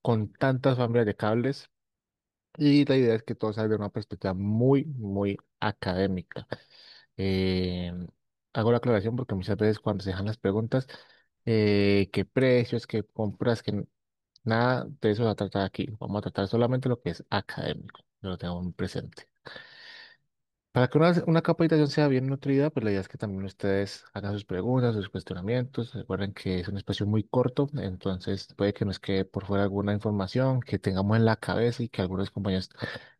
con tantas familias de cables y la idea es que todo salga de una perspectiva muy, muy académica. Eh, Hago la aclaración porque muchas veces cuando se dejan las preguntas, qué precios, qué compras, que nada de eso se va a tratar aquí. Vamos a tratar solamente lo que es académico, que lo tengo muy presente. Para que una capacitación sea bien nutrida, pues la idea es que también ustedes hagan sus preguntas, sus cuestionamientos. Recuerden que es un espacio muy corto, entonces puede que nos quede por fuera alguna información que tengamos en la cabeza y que algunos compañeros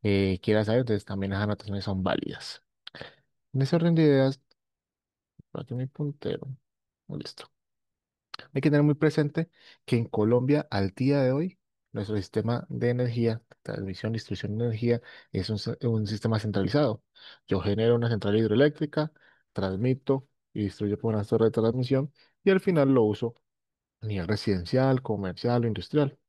quieran saber, entonces también las anotaciones son válidas. En ese orden de ideas, por aquí mi puntero. Listo. Hay que tener muy presente que en Colombia, al día de hoy, nuestro sistema de energía, transmisión, distribución de energía, es un sistema centralizado. Yo genero una central hidroeléctrica, transmito y distribuyo por una torre de transmisión y al final lo uso a nivel residencial, comercial o industrial.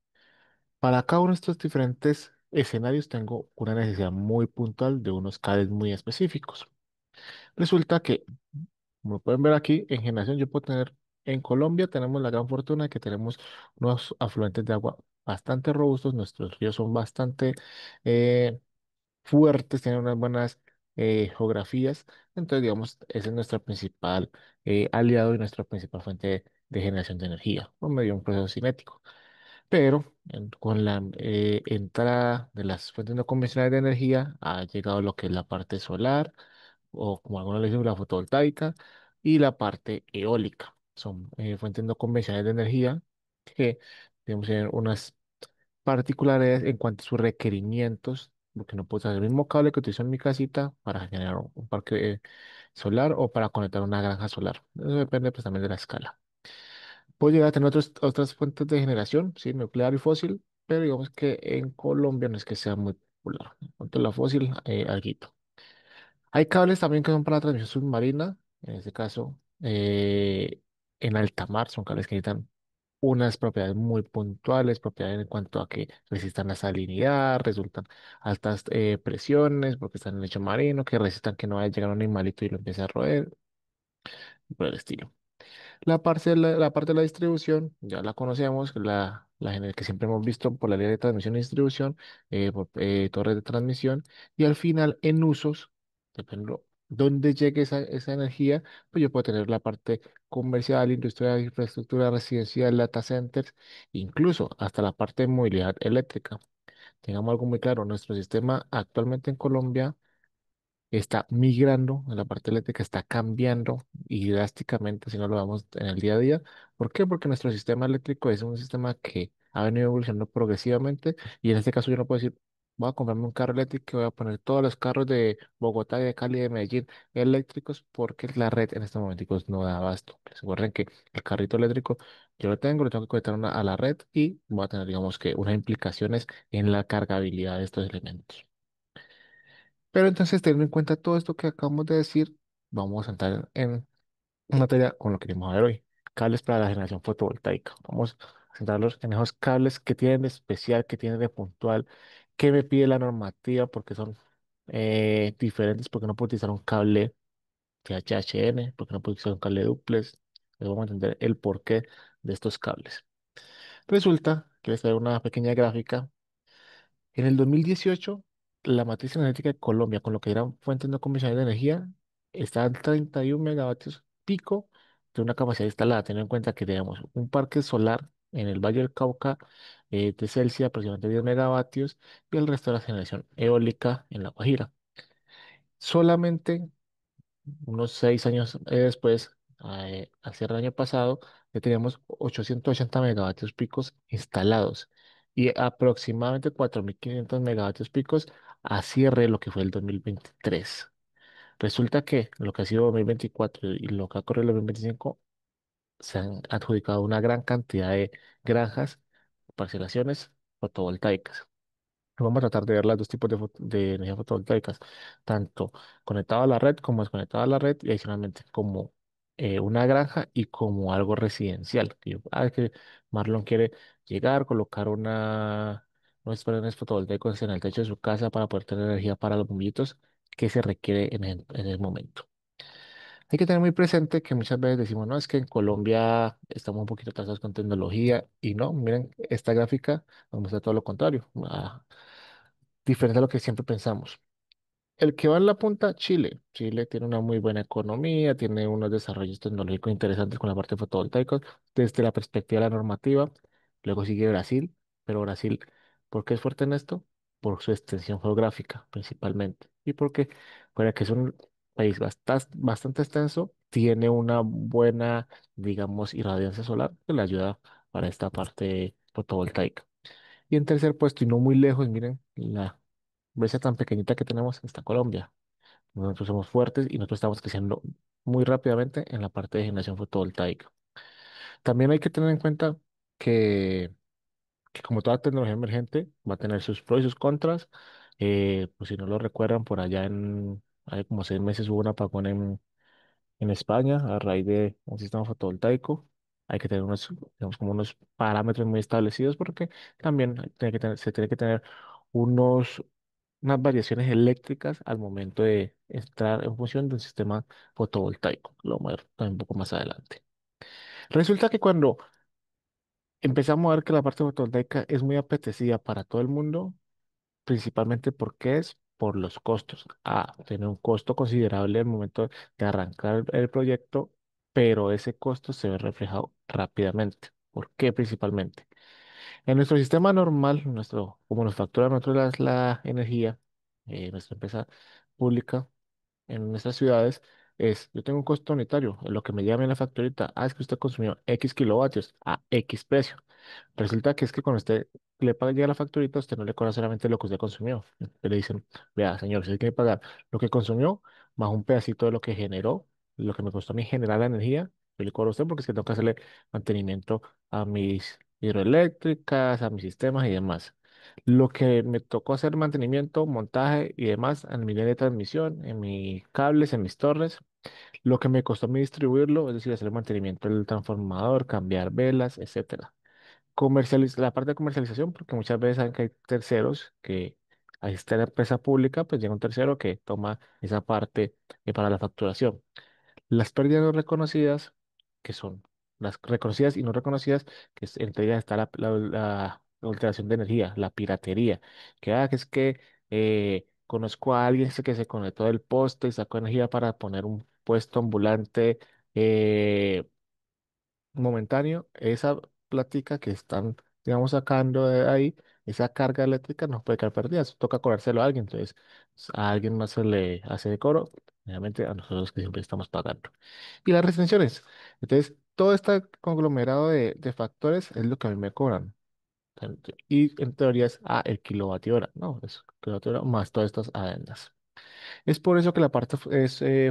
Para cada uno de estos diferentes escenarios tengo una necesidad muy puntual de unos cables muy específicos. Resulta que como pueden ver aquí, en generación yo puedo tener, en Colombia tenemos la gran fortuna de que tenemos unos afluentes de agua bastante robustos, nuestros ríos son bastante eh, fuertes, tienen unas buenas geografías, entonces digamos, ese es nuestro principal aliado y nuestra principal fuente de generación de energía, por medio de un proceso cinético. Pero con la entrada de las fuentes no convencionales de energía ha llegado lo que es la parte solar, o como algunos le dicen, la fotovoltaica, y la parte eólica. Son fuentes no convencionales de energía que tenemos unas particularidades en cuanto a sus requerimientos, porque no puedo usar el mismo cable que utilizo en mi casita para generar un parque solar o para conectar una granja solar. Eso depende pues también de la escala. Puede llegar a tener otras fuentes de generación, sí, nuclear y fósil, pero digamos que en Colombia no es que sea muy popular. En cuanto a la fósil, alguito. Hay cables también que son para la transmisión submarina, en este caso, en alta mar, son cables que necesitan unas propiedades muy puntuales, propiedades en cuanto a que resistan la salinidad, resultan altas presiones, porque están en lecho marino, que resistan que no vaya a llegar un animalito y lo empiece a roer, y por el estilo. La parte de la distribución, ya la conocemos, que siempre hemos visto por la línea de transmisión y distribución, por torres de transmisión, y al final en usos, depende dónde llegue esa energía, pues yo puedo tener la parte comercial, industrial, infraestructura residencial, data centers, incluso hasta la parte de movilidad eléctrica. Tengamos algo muy claro, nuestro sistema actualmente en Colombia está migrando, la parte eléctrica está cambiando y drásticamente si no lo vemos en el día a día. ¿Por qué? Porque nuestro sistema eléctrico es un sistema que ha venido evolucionando progresivamente y en este caso yo no puedo decir, voy a comprarme un carro eléctrico y voy a poner todos los carros de Bogotá, y de Cali, y de Medellín eléctricos porque la red en estos momentos no da abasto. Recuerden que el carrito eléctrico yo lo tengo que conectar a la red y voy a tener, digamos que, unas implicaciones en la cargabilidad de estos elementos. Pero entonces, teniendo en cuenta todo esto que acabamos de decir, vamos a entrar en materia con lo que queremos ver hoy. Cables para la generación fotovoltaica. Vamos a centrarlos en esos cables que tienen de especial, que tienen de puntual, que me pide la normativa porque son diferentes, porque no puedo utilizar un cable THN, porque no puedo utilizar un cable duplex. Les vamos a entender el porqué de estos cables. Resulta que les traigo una pequeña gráfica. En el 2018, la matriz energética de Colombia, con lo que eran fuentes no convencionales de energía, estaba en 31 megavatios pico de una capacidad instalada. Teniendo en cuenta que tenemos un parque solar en el Valle del Cauca de Celsius, aproximadamente 10 megavatios, y el resto de la generación eólica en La Guajira. Solamente unos 6 años después, hacia el año pasado, ya teníamos 880 megavatios picos instalados y aproximadamente 4.500 megavatios picos a cierre de lo que fue el 2023. Resulta que lo que ha sido 2024 y lo que ha corrido el 2025 se han adjudicado una gran cantidad de granjas, parcelaciones fotovoltaicas. Vamos a tratar de ver los dos tipos de energía fotovoltaicas, tanto conectado a la red como desconectado a la red y adicionalmente como una granja y como algo residencial. Que Marlon quiere llegar, colocar unos paneles fotovoltaicos en el techo de su casa para poder tener energía para los bombillitos que se requiere en el momento. Hay que tener muy presente que muchas veces decimos, no, es que en Colombia estamos un poquito atrasados con tecnología y no, miren, esta gráfica nos muestra todo lo contrario, diferente a lo que siempre pensamos. El que va en la punta, Chile. Chile tiene una muy buena economía, tiene unos desarrollos tecnológicos interesantes con la parte fotovoltaica desde la perspectiva de la normativa. Luego sigue Brasil, pero Brasil, ¿por qué es fuerte en esto? Por su extensión geográfica, principalmente. Y porque, fuera que es un país bastante extenso, tiene una buena, digamos, irradiancia solar que le ayuda para esta parte fotovoltaica. Y en tercer puesto, y no muy lejos, miren, la brecha tan pequeñita que tenemos está Colombia. Nosotros somos fuertes y nosotros estamos creciendo muy rápidamente en la parte de generación fotovoltaica. También hay que tener en cuenta que, que como toda tecnología emergente va a tener sus pros y sus contras. Pues si no lo recuerdan, por allá hay como 6 meses hubo un apagón en España a raíz de un sistema fotovoltaico. Hay que tener unos, digamos, como unos parámetros muy establecidos porque también se tiene que tener unos unas variaciones eléctricas al momento de entrar en función de un sistema fotovoltaico. Lo vamos a ver también un poco más adelante. Resulta que cuando empezamos a ver que la parte fotovoltaica es muy apetecida para todo el mundo, principalmente porque es por los costos. Tiene un costo considerable al momento de arrancar el proyecto, pero ese costo se ve reflejado rápidamente. ¿Por qué principalmente? En nuestro sistema normal, como nos factura a nosotros la energía, nuestra empresa pública, en nuestras ciudades yo tengo un costo unitario, en lo que me llama en la facturita, es que usted consumió X kilovatios a X precio. Resulta que es que cuando usted le paga ya la facturita, usted no le cobra solamente lo que usted consumió. Le dicen, vea, señor, usted tiene que pagar lo que consumió más un pedacito de lo que generó, lo que me costó a mí generar la energía, yo le cobro a usted porque es que tengo que hacerle mantenimiento a mis hidroeléctricas, a mis sistemas y demás. Lo que me tocó hacer mantenimiento, montaje y demás en mi línea de transmisión, en mis cables, en mis torres, lo que me costó a mí distribuirlo, es decir, hacer el mantenimiento del transformador, cambiar velas, etcétera. La parte de comercialización, porque muchas veces saben que hay terceros que ahí está la empresa pública, pues llega un tercero que toma esa parte para la facturación. Las pérdidas no reconocidas, que son las reconocidas y no reconocidas, entre ellas está la alteración de energía, la piratería, que es que conozco a alguien que se conectó del poste y sacó energía para poner un puesto ambulante eh, momentáneo. Esa plática que están, digamos, sacando de ahí, esa carga eléctrica no puede quedar perdida, eso toca cobrárselo a alguien, entonces a alguien más se le hace de cobro, obviamente a nosotros que siempre estamos pagando. Y las retenciones. Entonces, todo este conglomerado de factores es lo que a mí me cobran. Y en teoría es el kilovatio hora, ¿no? Es kilovatio hora más todas estas adendas. Es por eso que la parte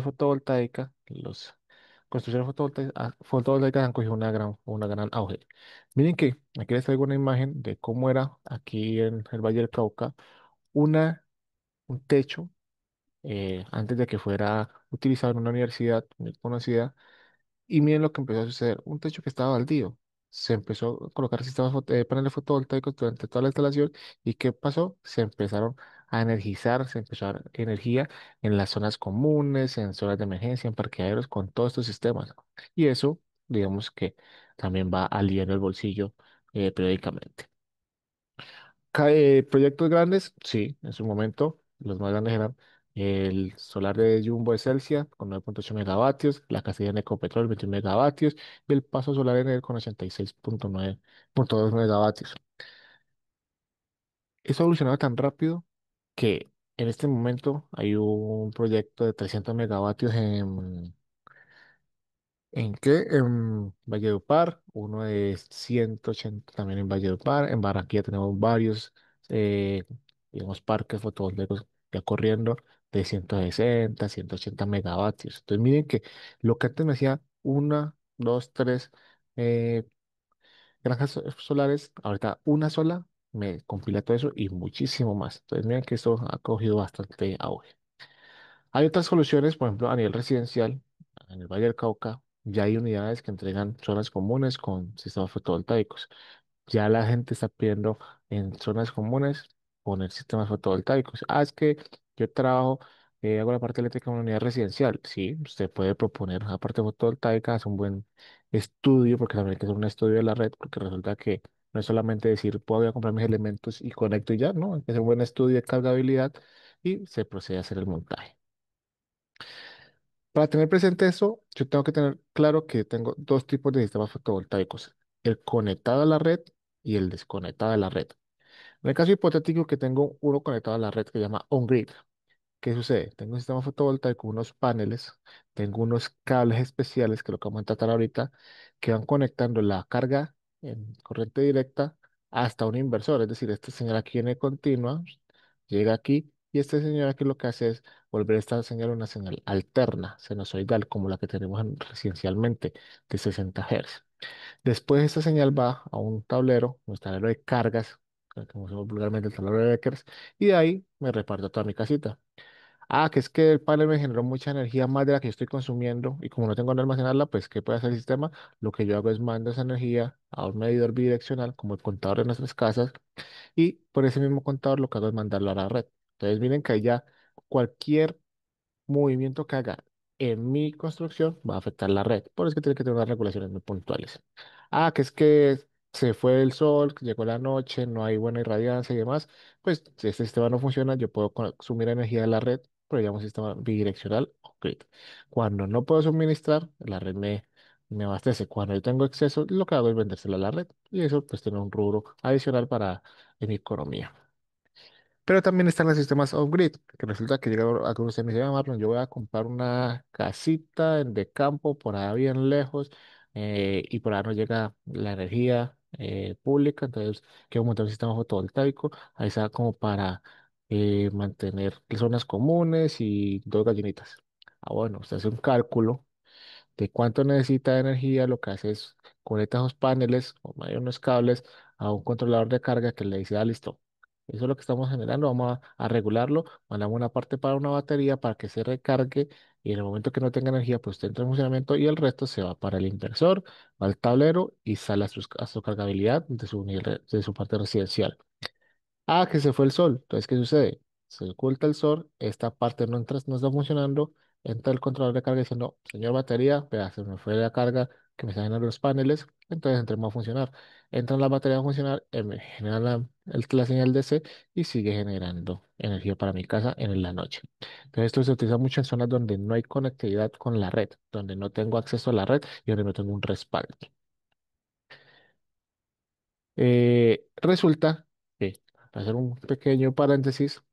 fotovoltaica, los construcciones fotovoltaicas han cogido una gran auge. Miren que aquí les traigo una imagen de cómo era aquí en el Valle del Cauca una, un techo antes de que fuera utilizado en una universidad muy conocida y miren lo que empezó a suceder. Un techo que estaba baldío. Se empezó a colocar paneles fotovoltaicos durante toda la instalación. ¿Y qué pasó? Se empezaron a energizar, se empezó a dar energía en las zonas comunes, en zonas de emergencia, en parqueaderos, con todos estos sistemas. Y eso, digamos que también va aliviando el bolsillo periódicamente. Proyectos grandes, sí, en su momento, los más grandes eran el solar de Jumbo de Celsia con 9,8 megavatios, la Castellana Ecopetrol 21 megavatios y el Paso Solar Enel con 86,2 megavatios. Eso ha evolucionado tan rápido que en este momento hay un proyecto de 300 megavatios ¿en qué? En Valledupar, uno de 180 también en Valledupar. En Barranquilla tenemos varios, eh, digamos, parques fotovoltaicos ya corriendo de 160, 180 megavatios. Entonces miren que lo que antes me hacía una, dos, tres eh, granjas solares, ahorita una sola me compila todo eso y muchísimo más. Entonces miren que esto ha cogido bastante auge. Hay otras soluciones, por ejemplo, a nivel residencial, en el Valle del Cauca, ya hay unidades que entregan zonas comunes con sistemas fotovoltaicos. Ya la gente está pidiendo en zonas comunes poner sistemas fotovoltaicos. Es que yo trabajo hago la parte eléctrica en una unidad residencial. Sí, usted puede proponer la parte fotovoltaica, hace un buen estudio, porque también hay que hacer un estudio de la red, porque resulta que no es solamente decir, puedo voy a comprar mis elementos y conecto y ya, no, hay que hacer un buen estudio de cargabilidad y se procede a hacer el montaje. Para tener presente eso, yo tengo que tener claro que tengo dos tipos de sistemas fotovoltaicos, el conectado a la red y el desconectado a la red. En el caso hipotético que tengo uno conectado a la red que se llama on-grid, ¿qué sucede? Tengo un sistema fotovoltaico, unos paneles, tengo unos cables especiales, que es lo que vamos a tratar ahorita, que van conectando la carga en corriente directa hasta un inversor. Es decir, esta señal aquí viene continua, llega aquí, y esta señal aquí lo que hace es volver esta señal una señal alterna, sinusoidal, como la que tenemos residencialmente, de 60 Hz. Después esta señal va a un tablero de cargas, como se llama vulgarmente el tablero de Beckers, y de ahí me reparto toda mi casita. Ah, que es que el panel me generó mucha energía más de la que yo estoy consumiendo y como no tengo dónde almacenarla, pues ¿qué puede hacer el sistema? Lo que yo hago es mando esa energía a un medidor bidireccional como el contador de nuestras casas y por ese mismo contador lo que hago es mandarlo a la red. Entonces miren que ahí ya cualquier movimiento que haga en mi construcción va a afectar la red. Por eso es que tiene que tener unas regulaciones muy puntuales. Ah, que es que se fue el sol, que llegó la noche, no hay buena irradiancia y demás. Pues si este sistema no funciona, yo puedo consumir energía de la red, pero llamo sistema bidireccional o grid. Cuando no puedo suministrar, la red me abastece. Cuando yo tengo exceso, lo que hago es vendérselo a la red. Y eso pues tiene un rubro adicional para en mi economía. Pero también están los sistemas off-grid, que resulta que llega algunos ustedes me dicen, "Ah, Marlon, yo voy a comprar una casita de campo por allá bien lejos y por allá no llega la energía pública, entonces quiero montar un sistema fotovoltaico, ahí está como para mantener zonas comunes y dos gallinitas. Ah, bueno, usted hace un cálculo de cuánto necesita de energía, lo que hace es conecta esos paneles o hay unos cables a un controlador de carga que le dice, ah, listo, eso es lo que estamos generando, vamos a regularlo, mandamos una parte para una batería para que se recargue y en el momento que no tenga energía, pues entra en funcionamiento y el resto se va para el inversor, va al tablero y sale a su cargabilidad de su parte residencial. Ah, que se fue el sol. Entonces, ¿qué sucede? Se oculta el sol, esta parte no entra, no está funcionando, entra el controlador de carga diciendo, señor batería, vea, se me fue la carga que me están generando los paneles, entonces entremos a funcionar. Entra la batería a funcionar, me genera la señal DC y sigue generando energía para mi casa en la noche. Entonces, esto se utiliza mucho en zonas donde no hay conectividad con la red, donde no tengo acceso a la red y donde no tengo un respaldo. Resulta que, para hacer un pequeño paréntesis,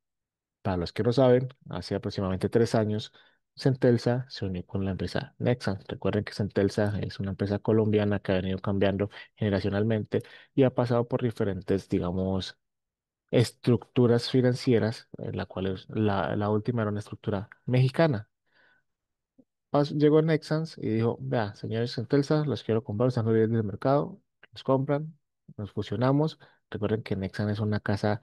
para los que no saben, hace aproximadamente 3 años, Centelsa se unió con la empresa Nexans. Recuerden que Centelsa es una empresa colombiana que ha venido cambiando generacionalmente y ha pasado por diferentes, digamos, estructuras financieras, en la cual la última era una estructura mexicana. Llegó Nexans y dijo, vea, señores Centelsa, los quiero comprar, están los líderes del mercado, los compran, nos fusionamos. Recuerden que Nexans es una casa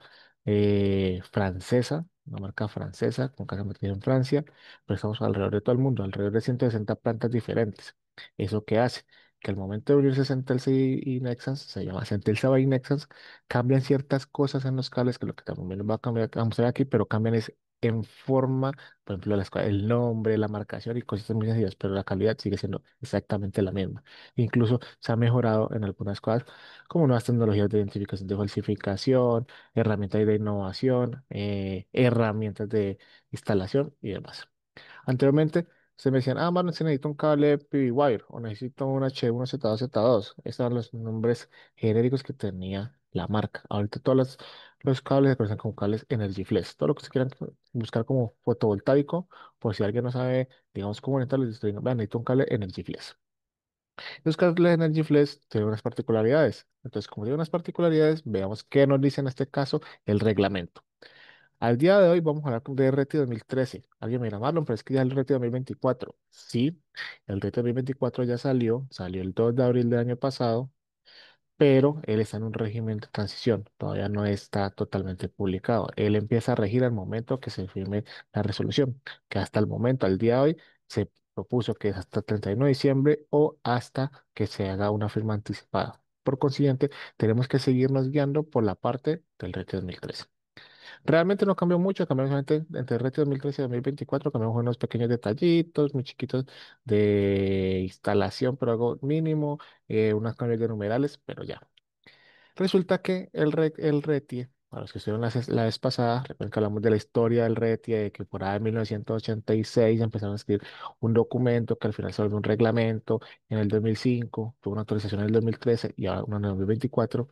francesa, una marca francesa, con casa metida en Francia, pero estamos alrededor de todo el mundo, alrededor de 160 plantas diferentes. ¿Eso qué hace? Que al momento de unirse Centelsa y Nexans, se llama Centelsa by Nexans, cambian ciertas cosas en los cables, que lo que también nos va a cambiar, vamos a ver aquí, pero cambian es en forma por ejemplo, el nombre, la marcación y cosas muy sencillas, pero la calidad sigue siendo exactamente la misma. Incluso se ha mejorado en algunas cosas, como nuevas tecnologías de identificación de falsificación, herramientas de innovación, herramientas de instalación y demás. Anteriormente se me decían, ah, Marlon, se necesita un cable PV-Wire o necesito un H1Z2Z2. Estos eran los nombres genéricos que tenía la marca. Ahorita todos los cables se conocen como cables Energy Flex. Todo lo que se quieran buscar como fotovoltaico, por si alguien no sabe, digamos, cómo conectarlo, les estoy diciendo, vean, necesito un cable Energy Flex. Los cables Energy Flex tienen unas particularidades. Entonces, como tienen unas particularidades, veamos qué nos dice en este caso el reglamento. Al día de hoy vamos a hablar de RT 2013. Alguien me dirá, Marlon, pero es que ya el RT 2024. Sí, el RT 2024 ya salió el 2 de abril del año pasado, pero él está en un régimen de transición, todavía no está totalmente publicado. Él empieza a regir al momento que se firme la resolución, que hasta el momento, al día de hoy, se propuso que es hasta el 31 de diciembre o hasta que se haga una firma anticipada. Por consiguiente, tenemos que seguirnos guiando por la parte del RT 2013. Realmente no cambió mucho, cambió solamente entre el RETI 2013 y 2024, cambiamos unos pequeños detallitos muy chiquitos de instalación, pero algo mínimo, unos cambios de numerales, pero ya. Resulta que el RETIE, para los que estuvieron la vez pasada, recuerden que hablamos de la historia del RETIE, de que por ahí en 1986 empezaron a escribir un documento que al final se volvió un reglamento en el 2005, tuvo una actualización en el 2013 y ahora una en el 2024.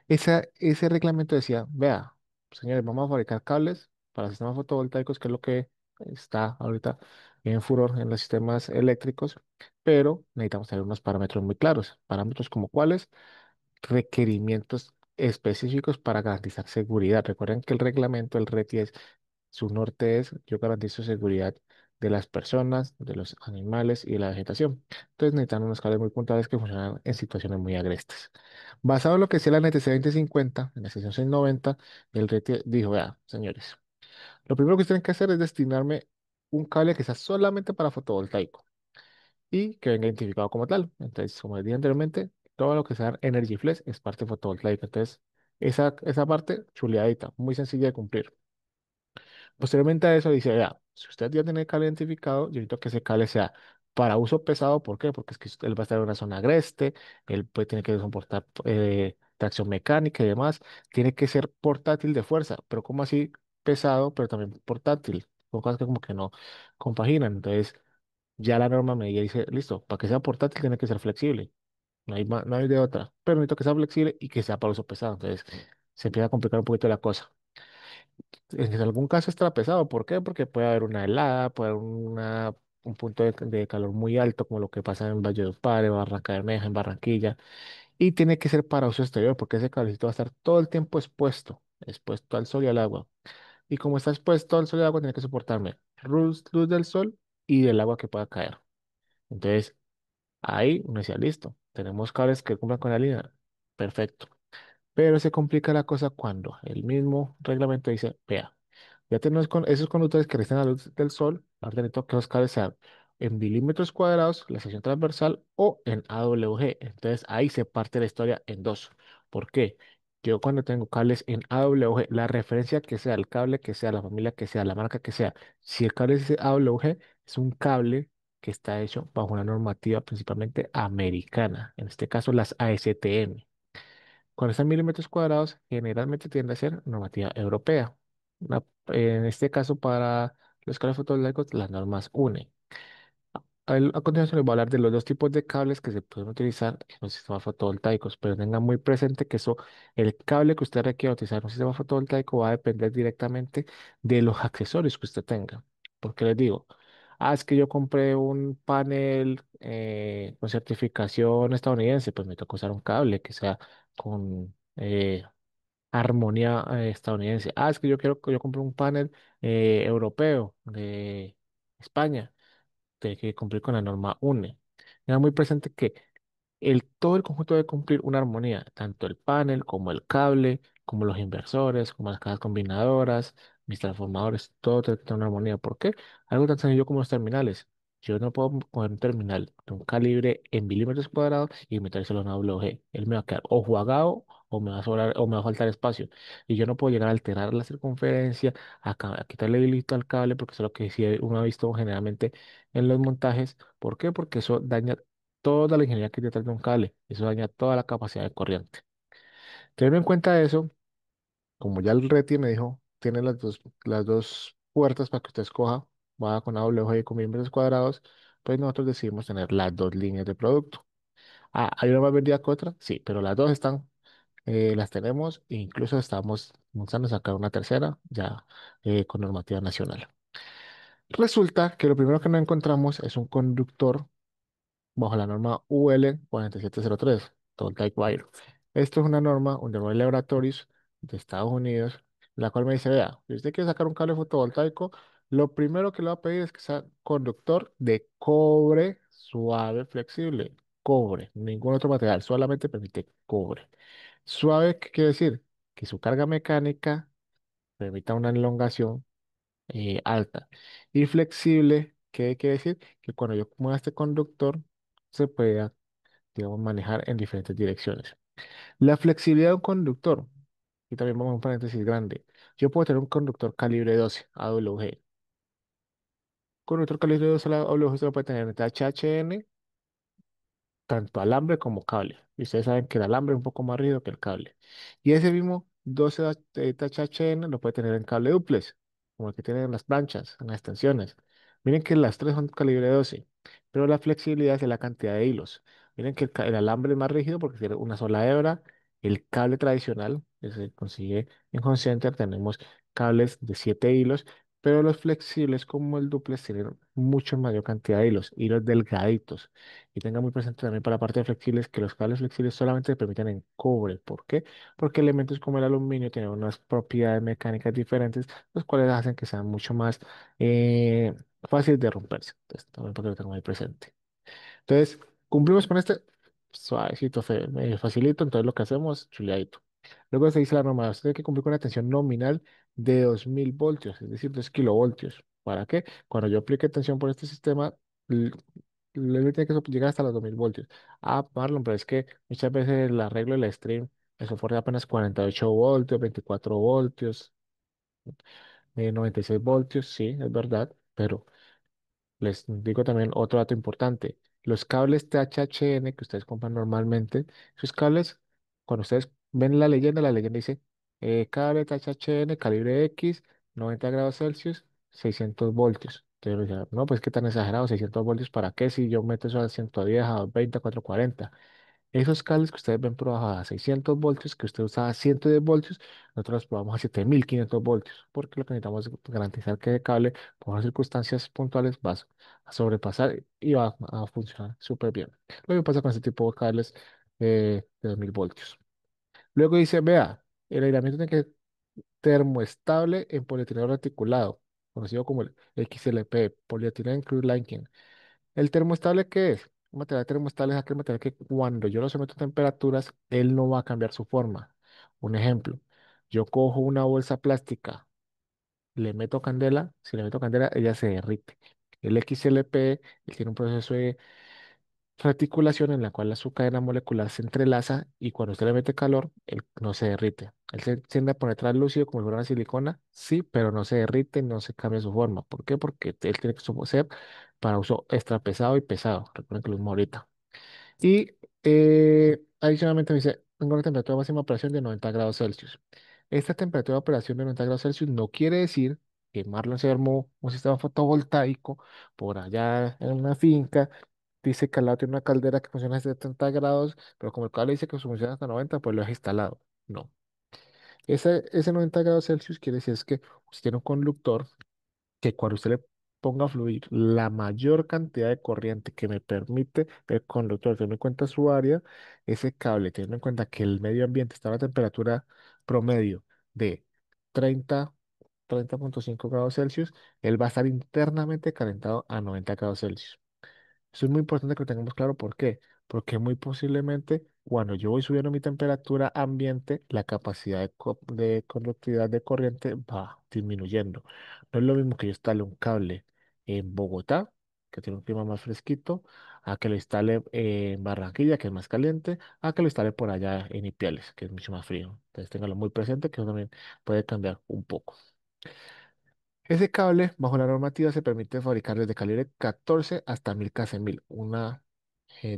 Ese reglamento decía, vea, señores, vamos a fabricar cables para sistemas fotovoltaicos, que es lo que está ahorita en furor en los sistemas eléctricos, pero necesitamos tener unos parámetros muy claros. Parámetros como cuáles, requerimientos específicos para garantizar seguridad. Recuerden que el reglamento, el RETI, su norte es yo garantizo seguridad de las personas, de los animales y de la vegetación. Entonces necesitan unos cables muy puntuales que funcionan en situaciones muy agrestes. Basado en lo que decía la NTC 2050, en la sección 690, el RETI dijo, vea, señores, lo primero que tienen que hacer es destinarme un cable que sea solamente para fotovoltaico y que venga identificado como tal. Entonces, como les dije anteriormente, todo lo que sea Energy Flex es parte fotovoltaica. Entonces, esa parte chuleadita, muy sencilla de cumplir. Posteriormente a eso dice, vea, si usted ya tiene el cable identificado, yo necesito que ese cable sea para uso pesado. ¿Por qué? Porque es que él va a estar en una zona agreste, él puede, tiene que soportar tracción mecánica y demás. Tiene que ser portátil de fuerza, pero como así pesado, pero también portátil? Son cosas que como que no compaginan. Entonces, ya la norma me dice, listo, para que sea portátil tiene que ser flexible. No hay de otra. Pero necesito que sea flexible y que sea para uso pesado. Entonces, se empieza a complicar un poquito la cosa. En algún caso estará pesado. ¿Por qué? Porque puede haber una helada, puede haber un punto de calor muy alto, como lo que pasa en Valledupar, Barranca Bermeja, en Barranquilla. Y tiene que ser para uso exterior, porque ese cablecito va a estar todo el tiempo expuesto al sol y al agua. Y como está expuesto al sol y al agua, tiene que soportarme luz del sol y del agua que pueda caer. Entonces, ahí uno decía, listo, tenemos cables que cumplan con la línea. Perfecto. Pero se complica la cosa cuando el mismo reglamento dice, vea, ya tenemos con esos conductores que resisten la luz del sol, ahora necesito que los cables sean en milímetros cuadrados, la sección transversal o en AWG. Entonces ahí se parte la historia en dos. ¿Por qué? Yo cuando tengo cables en AWG, la referencia que sea, el cable que sea, la familia que sea, la marca que sea, si el cable es AWG, es un cable que está hecho bajo una normativa principalmente americana, en este caso las ASTM. Cuando están milímetros cuadrados, generalmente tiende a ser normativa europea. En este caso, para los cables fotovoltaicos, las normas UNE. A continuación les voy a hablar de los dos tipos de cables que se pueden utilizar en los sistemas fotovoltaicos, pero tengan muy presente que eso, el cable que usted requiera utilizar en un sistema fotovoltaico va a depender directamente de los accesorios que usted tenga. Porque les digo, es que yo compré un panel con certificación estadounidense, pues me toca usar un cable que sea con armonía estadounidense. Es que yo compré un panel europeo de España, tiene que cumplir con la norma UNE. Tenga muy presente que todo el conjunto debe cumplir una armonía, tanto el panel como el cable, como los inversores, como las cajas combinadoras, mis transformadores, todo tiene que tener una armonía. ¿Por qué? Algo tan sencillo como los terminales. Yo no puedo poner un terminal de un calibre en milímetros cuadrados y metérselo en una WG. Él me va a quedar o jugado o me va a sobrar o me va a faltar espacio. Y yo no puedo llegar a alterar la circunferencia, a quitarle el hilito al cable, porque eso es lo que sí uno ha visto generalmente en los montajes. ¿Por qué? Porque eso daña toda la ingeniería que hay detrás de un cable. Eso daña toda la capacidad de corriente. Teniendo en cuenta eso, como ya el RETI me dijo, tiene las dos puertas para que usted escoja, va con AWG y con milímetros cuadrados, pues nosotros decidimos tener las dos líneas de producto. ¿Hay una más vendida que otra? Sí, pero las dos están, las tenemos e incluso estamos pensando en sacar una tercera ya con normativa nacional. Resulta que lo primero que no encontramos es un conductor bajo la norma UL 4703, Toltec Wire. Esto es una norma, un Normal Laboratories de Estados Unidos, la cual me dice, vea, si usted quiere sacar un cable fotovoltaico, lo primero que le va a pedir es que sea conductor de cobre suave, flexible. Cobre, ningún otro material, solamente permite cobre. Suave, ¿qué quiere decir? Que su carga mecánica permita una elongación alta. Y flexible, ¿qué quiere decir? Que cuando yo mueva este conductor, se pueda, digamos, manejar en diferentes direcciones. La flexibilidad de un conductor. y también vamos a un paréntesis grande. Yo puedo tener un conductor calibre 12 AWG. Conductor calibre 12 AWG se lo puede tener entre HHN, tanto alambre como cable. Y ustedes saben que el alambre es un poco más rígido que el cable. Y ese mismo 12 HHN lo puede tener en cable duplex, como el que tienen en las planchas, en las extensiones. Miren que las tres son calibre 12, pero la flexibilidad es de la cantidad de hilos. Miren que el alambre es más rígido porque tiene una sola hebra. El cable tradicional que se consigue en Home Center tenemos cables de 7 hilos, pero los flexibles como el duplex tienen mucho mayor cantidad de hilos, hilos delgaditos. Y tenga muy presente también para la parte de flexibles que los cables flexibles solamente se permiten en cobre. ¿Por qué? Porque elementos como el aluminio tienen unas propiedades mecánicas diferentes, los cuales hacen que sean mucho más fáciles de romperse. Entonces, también para que lo tengan muy presente. Entonces, cumplimos con este suavecito, medio facilito. Entonces, lo que hacemos, chuleadito. Luego se dice la norma, usted tiene que cumplir con una tensión nominal de 2000 voltios, es decir, 2 kilovoltios. ¿Para qué? Cuando yo aplique tensión por este sistema, l- le tiene que llegar hasta los 2000 voltios. Ah, Marlon, pero es que muchas veces el arreglo del stream me soporta apenas 48 voltios, 24 voltios, 96 voltios, sí, es verdad, pero les digo también otro dato importante. Los cables THN que ustedes compran normalmente, esos cables, cuando ustedes ven la leyenda dice cable THN calibre X, 90 grados Celsius, 600 voltios. Entonces, yo decía, no, pues qué tan exagerado, 600 voltios, ¿para qué? Si yo meto eso a 110, a 20, a 440. Esos cables que ustedes ven probados a 600 voltios, que usted usa a 110 voltios, nosotros los probamos a 7500 voltios, porque lo que necesitamos es garantizar que el cable, por circunstancias puntuales, va a sobrepasar y va a funcionar súper bien. Lo mismo pasa con este tipo de cables de 2000 voltios. Luego dice, vea, el aislamiento tiene que ser termoestable en polietileno reticulado, conocido como el XLP, Polyethylene Clear Lining. ¿El termoestable qué es? Un material termoestable es aquel material que cuando yo lo someto a temperaturas, él no va a cambiar su forma. Un ejemplo, yo cojo una bolsa plástica, le meto candela, si le meto candela, ella se derrite. El XLP, él tiene un proceso de reticulación en la cual su cadena molecular se entrelaza y cuando usted le mete calor, él no se derrite. Él se tiende a poner translúcido como si fuera una silicona, sí, pero no se derrite, no se cambia su forma. ¿Por qué? Porque él tiene que ser para uso extra pesado y pesado. Recuerden que lo mismo ahorita. Y adicionalmente me dice, tengo una temperatura máxima de operación de 90 grados Celsius. Esta temperatura de operación de 90 grados Celsius no quiere decir que Marlon se armó un sistema fotovoltaico por allá en una finca. Dice que al lado tiene una caldera que funciona a 70 grados, pero como el cable dice que funciona hasta 90, pues lo has instalado. No. Ese 90 grados Celsius quiere decir es que usted tiene un conductor que cuando usted le ponga a fluir la mayor cantidad de corriente que me permite el conductor, teniendo en cuenta su área, ese cable, teniendo en cuenta que el medio ambiente está a una temperatura promedio de 30, 30,5 grados Celsius, él va a estar internamente calentado a 90 grados Celsius. Eso es muy importante que lo tengamos claro. ¿Por qué? Porque muy posiblemente cuando yo voy subiendo mi temperatura ambiente, la capacidad de conductividad de corriente va disminuyendo. No es lo mismo que yo instale un cable en Bogotá, que tiene un clima más fresquito, a que lo instale en Barranquilla, que es más caliente, a que lo instale por allá en Ipiales, que es mucho más frío. Entonces téngalo muy presente, que eso también puede cambiar un poco. Ese cable, bajo la normativa, se permite fabricar desde calibre 14 hasta 1000 kc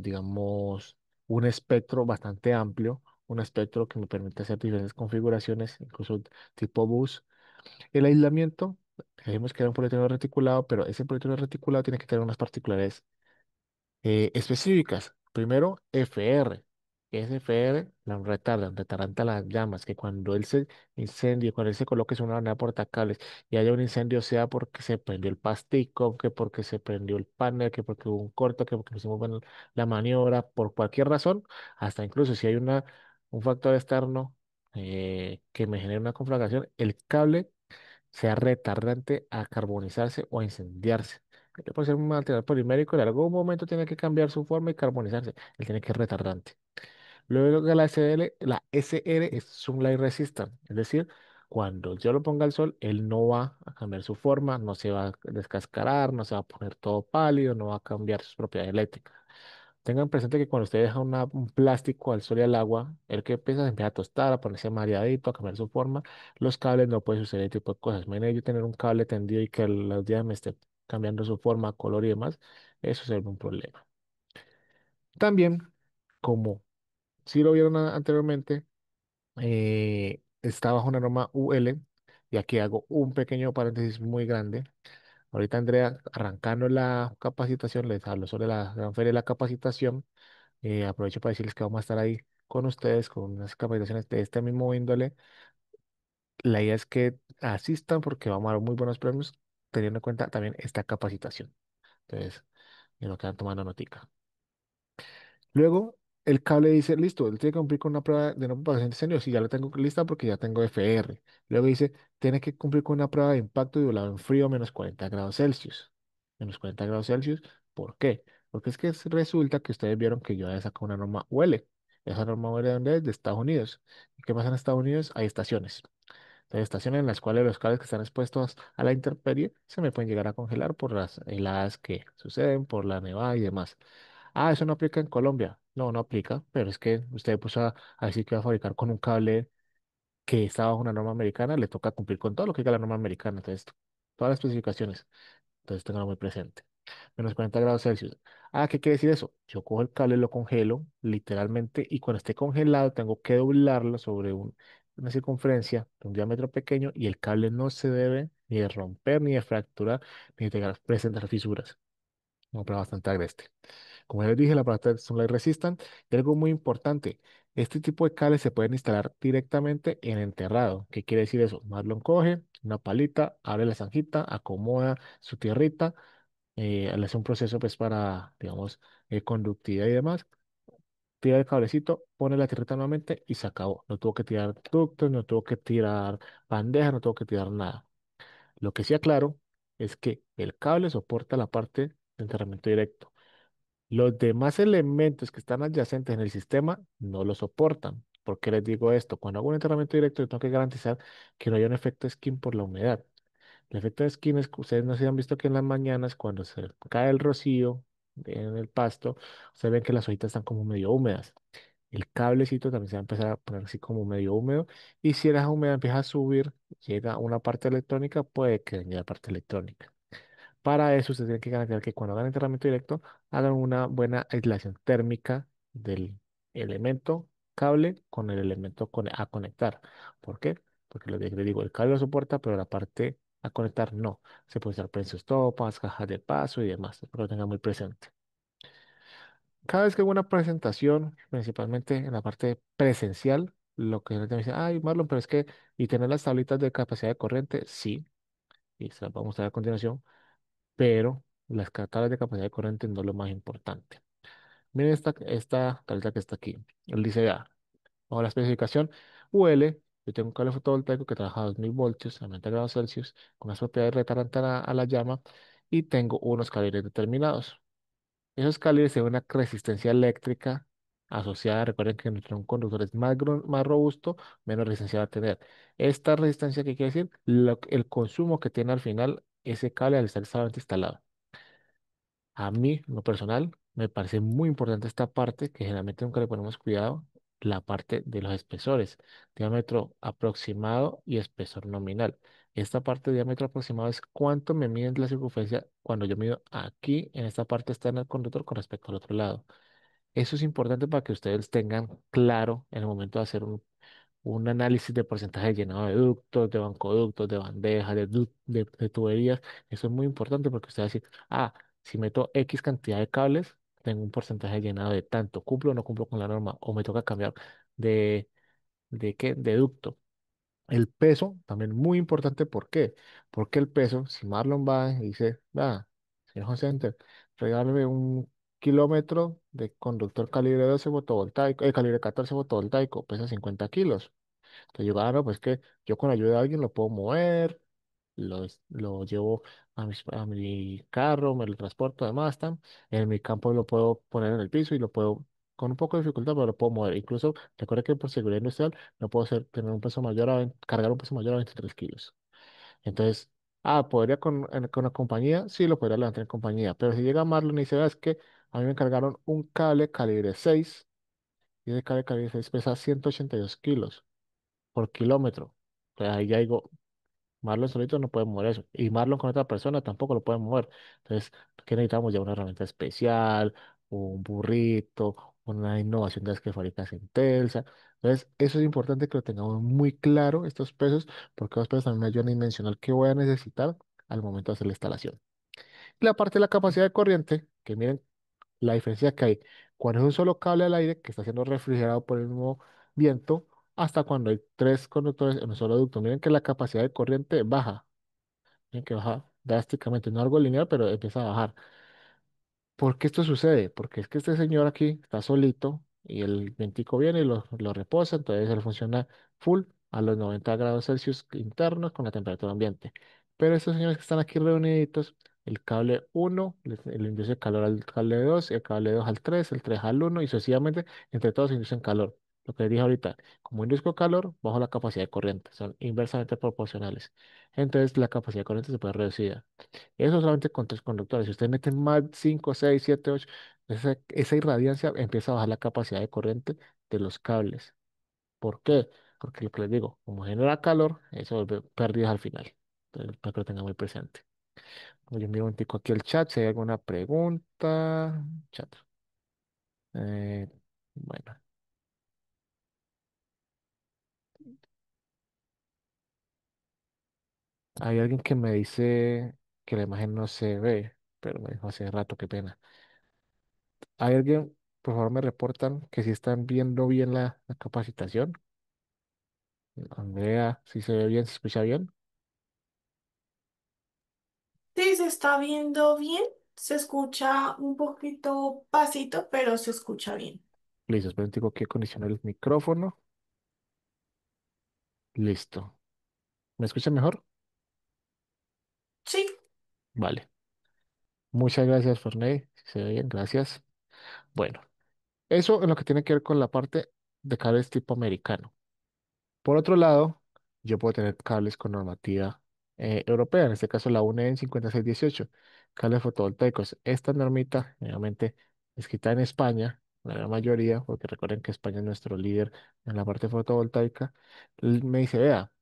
digamos, un espectro bastante amplio, un espectro que me permite hacer diferentes configuraciones, incluso tipo bus. El aislamiento, dijimos que era un polietileno reticulado, pero ese polietileno reticulado tiene que tener unas particularidades específicas. Primero, FR. ¿Qué es FR? La retardanta las llamas, que cuando él se incendie, cuando él se coloque sobre una banda de portacables y haya un incendio, sea porque se prendió el pastico, que porque se prendió el panel, que porque hubo un corto, que porque no hicimos bien la maniobra, por cualquier razón, hasta incluso si hay un factor externo que me genere una conflagración, el cable sea retardante a carbonizarse o a incendiarse. Que puede ser un material polimérico, en algún momento tiene que cambiar su forma y carbonizarse. Él tiene que ser retardante. Luego que la SR es Sunlight Resistant, es decir, cuando yo lo ponga al sol, él no va a cambiar su forma, no se va a descascarar, no se va a poner todo pálido, no va a cambiar sus propiedades eléctricas. Tengan presente que cuando usted deja un plástico al sol y al agua, el que pesa se empieza a tostar, a ponerse mareadito, a cambiar su forma. Los cables no puede suceder ese tipo de cosas. Imagínate yo tener un cable tendido y que a los días me esté cambiando su forma, color y demás. Eso sería un problema. También, como si lo vieron anteriormente, está bajo una norma UL, y aquí hago un pequeño paréntesis muy grande. Ahorita Andrea, arrancando la capacitación, les hablo sobre la Gran Feria de la Capacitación. Aprovecho para decirles que vamos a estar ahí con ustedes con unas capacitaciones de este mismo índole. La idea es que asistan porque vamos a dar muy buenos premios teniendo en cuenta también esta capacitación. Entonces, en lo que van tomando notica. Luego, el cable dice, listo, él tiene que cumplir con una prueba de no propagación de incendios. Sí, ya la tengo lista porque ya tengo FR. Luego dice, tiene que cumplir con una prueba de impacto de volado en frío menos 40 grados Celsius. Menos 40 grados Celsius, ¿por qué? Porque es que resulta que ustedes vieron que yo había sacado una norma UL. Esa norma UL de dónde es de Estados Unidos. ¿Y qué pasa en Estados Unidos? Hay estaciones. Hay estaciones en las cuales los cables que están expuestos a la intemperie se me pueden llegar a congelar por las heladas que suceden, por la nevada y demás. Ah, eso no aplica en Colombia. No, no aplica, pero es que usted puso a decir que va a fabricar con un cable que está bajo una norma americana, le toca cumplir con todo lo que diga la norma americana. Entonces, todas las especificaciones. Entonces, tenganlo muy presente. Menos 40 grados Celsius. Ah, ¿qué quiere decir eso? Yo cojo el cable, lo congelo, literalmente, y cuando esté congelado, tengo que doblarlo sobre una circunferencia de un diámetro pequeño y el cable no se debe ni de romper, ni de fracturar, ni de presentar fisuras. Una prueba bastante agreste. Como ya les dije, la palabra Sunlight Resistant. Y algo muy importante, este tipo de cables se pueden instalar directamente en enterrado. ¿Qué quiere decir eso? Marlon coge una palita, abre la zanjita, acomoda su tierrita, le hace un proceso pues para, digamos, conductividad y demás. Tira el cablecito, pone la tierrita nuevamente y se acabó. No tuvo que tirar ductos, no tuvo que tirar bandejas, no tuvo que tirar nada. Lo que sí aclaro es que el cable soporta la parte de enterramiento directo. Los demás elementos que están adyacentes en el sistema no lo soportan. ¿Por qué les digo esto? Cuando hago un enterramiento directo, yo tengo que garantizar que no haya un efecto skin por la humedad. El efecto de skin es que ustedes no se han visto que en las mañanas, cuando se cae el rocío en el pasto, ustedes ven que las hojitas están como medio húmedas. El cablecito también se va a empezar a poner así como medio húmedo. Y si esa humedad empieza a subir, llega a una parte electrónica, puede que dañe la parte electrónica. Para eso, usted tiene que garantizar que cuando hagan entrenamiento directo, hagan una buena aislación térmica del elemento cable con el elemento a conectar. ¿Por qué? Porque lo que le digo, el cable lo soporta, pero la parte a conectar no. Se puede usar prensos topas, cajas de paso y demás, pero lo tenga muy presente. Cada vez que hago una presentación, principalmente en la parte presencial, lo que la gente me dice, ay, Marlon, pero es que, y tener las tablitas de capacidad de corriente, sí, y se las vamos a mostrar a continuación, pero las tablas de capacidad de corriente no es lo más importante. Miren esta tablita que está aquí. Él dice, ya, bajo la especificación UL, yo tengo un cable fotovoltaico que trabaja a 2000 voltios a 90 grados Celsius, con unas propiedades retardantes a la llama, y tengo unos calibres determinados. Esos calibres tienen una resistencia eléctrica asociada. Recuerden que entre un conductor es más robusto, menos resistencia va a tener. Esta resistencia, ¿qué quiere decir? El consumo que tiene al final ese cable al estar solamente instalado. A mí, en lo personal, me parece muy importante esta parte, que generalmente nunca le ponemos cuidado, la parte de los espesores, diámetro aproximado y espesor nominal. Esta parte de diámetro aproximado es cuánto me mide la circunferencia cuando yo mido aquí, en esta parte está en el conductor con respecto al otro lado. Eso es importante para que ustedes tengan claro en el momento de hacer un análisis de porcentaje de llenado de ductos, de bancoductos, de bandejas, de tuberías. Eso es muy importante porque usted va a decir, ah, si meto X cantidad de cables, tengo un porcentaje de llenado de tanto, cumplo o no cumplo con la norma, o me toca cambiar de, ¿de qué? De ducto. El peso, también muy importante, ¿por qué? Porque el peso, si Marlon va y dice, va, señor José Center, regálame un kilómetro de conductor calibre 12 fotovoltaico, calibre 14 fotovoltaico, pesa 50 kilos. Entonces yo, no, pues que yo con la ayuda de alguien lo puedo mover, lo llevo a mi carro, me lo transporto además, tan. En mi campo lo puedo poner en el piso y lo puedo, con un poco de dificultad, pero lo puedo mover. Incluso, recuerda que por seguridad industrial no puedo tener un peso mayor cargar un peso mayor a 23 kilos. Entonces, ¿podría con la compañía? Sí, lo podría levantar en compañía, pero si llega Marlon y dice, "Ah, es que A mí me encargaron un cable calibre 6 y ese cable calibre 6 pesa 182 kilos por kilómetro. Entonces ahí ya digo, Marlon solito no puede mover eso. Y Marlon con otra persona tampoco lo puede mover. Entonces, ¿qué necesitamos? Ya una herramienta especial, un burrito, una innovación de las que fabricas en Telsa. Entonces, eso es importante que lo tengamos muy claro, estos pesos, porque los pesos también me ayudan a dimensionar qué voy a necesitar al momento de hacer la instalación. Y la parte de la capacidad de corriente, que miren la diferencia que hay cuando es un solo cable al aire que está siendo refrigerado por el mismo viento, hasta cuando hay tres conductores en un solo ducto. Miren que la capacidad de corriente baja. Tiene que bajar drásticamente, no algo lineal, pero empieza a bajar. ¿Por qué esto sucede? Porque es que este señor aquí está solito y el vientico viene y lo reposa, entonces él funciona full a los 90 grados Celsius internos con la temperatura ambiente. Pero estos señores que están aquí reuniditos, el cable 1 le induce calor al cable 2, el cable 2 al 3, el 3 al 1 y sucesivamente entre todos inducen calor. Lo que les dije ahorita, como induzco calor, bajo la capacidad de corriente, son inversamente proporcionales. Entonces la capacidad de corriente se puede reducir. Eso solamente con tres conductores. Si usted mete más 5 6 7 8 esa irradiancia empieza a bajar la capacidad de corriente de los cables. ¿Por qué? Porque lo que les digo, como genera calor, eso vuelve pérdidas al final. Entonces, para que lo tenga muy presente. Yo miro un tico aquí el chat, si hay alguna pregunta. Chat. Eh, bueno, hay alguien que me dice que la imagen no se ve, pero me dijo hace rato, qué pena. ¿Hay alguien, por favor, me reportan que si están viendo bien la capacitación? Andrea, si se ve bien, se escucha bien. Sí, se está viendo bien. Se escucha un poquito pasito, pero se escucha bien. Listo, espera un tico que acondicionar el micrófono. Listo. ¿Me escucha mejor? Sí. Vale. Muchas gracias, Ferney. Si se ve bien, gracias. Bueno, eso en lo que tiene que ver con la parte de cables tipo americano. Por otro lado, yo puedo tener cables con normativa europea, en este caso la UNE 5618, cables fotovoltaicos. Esta normita, nuevamente, escrita en España, la gran mayoría, porque recuerden que España es nuestro líder en la parte fotovoltaica, me dice, vea,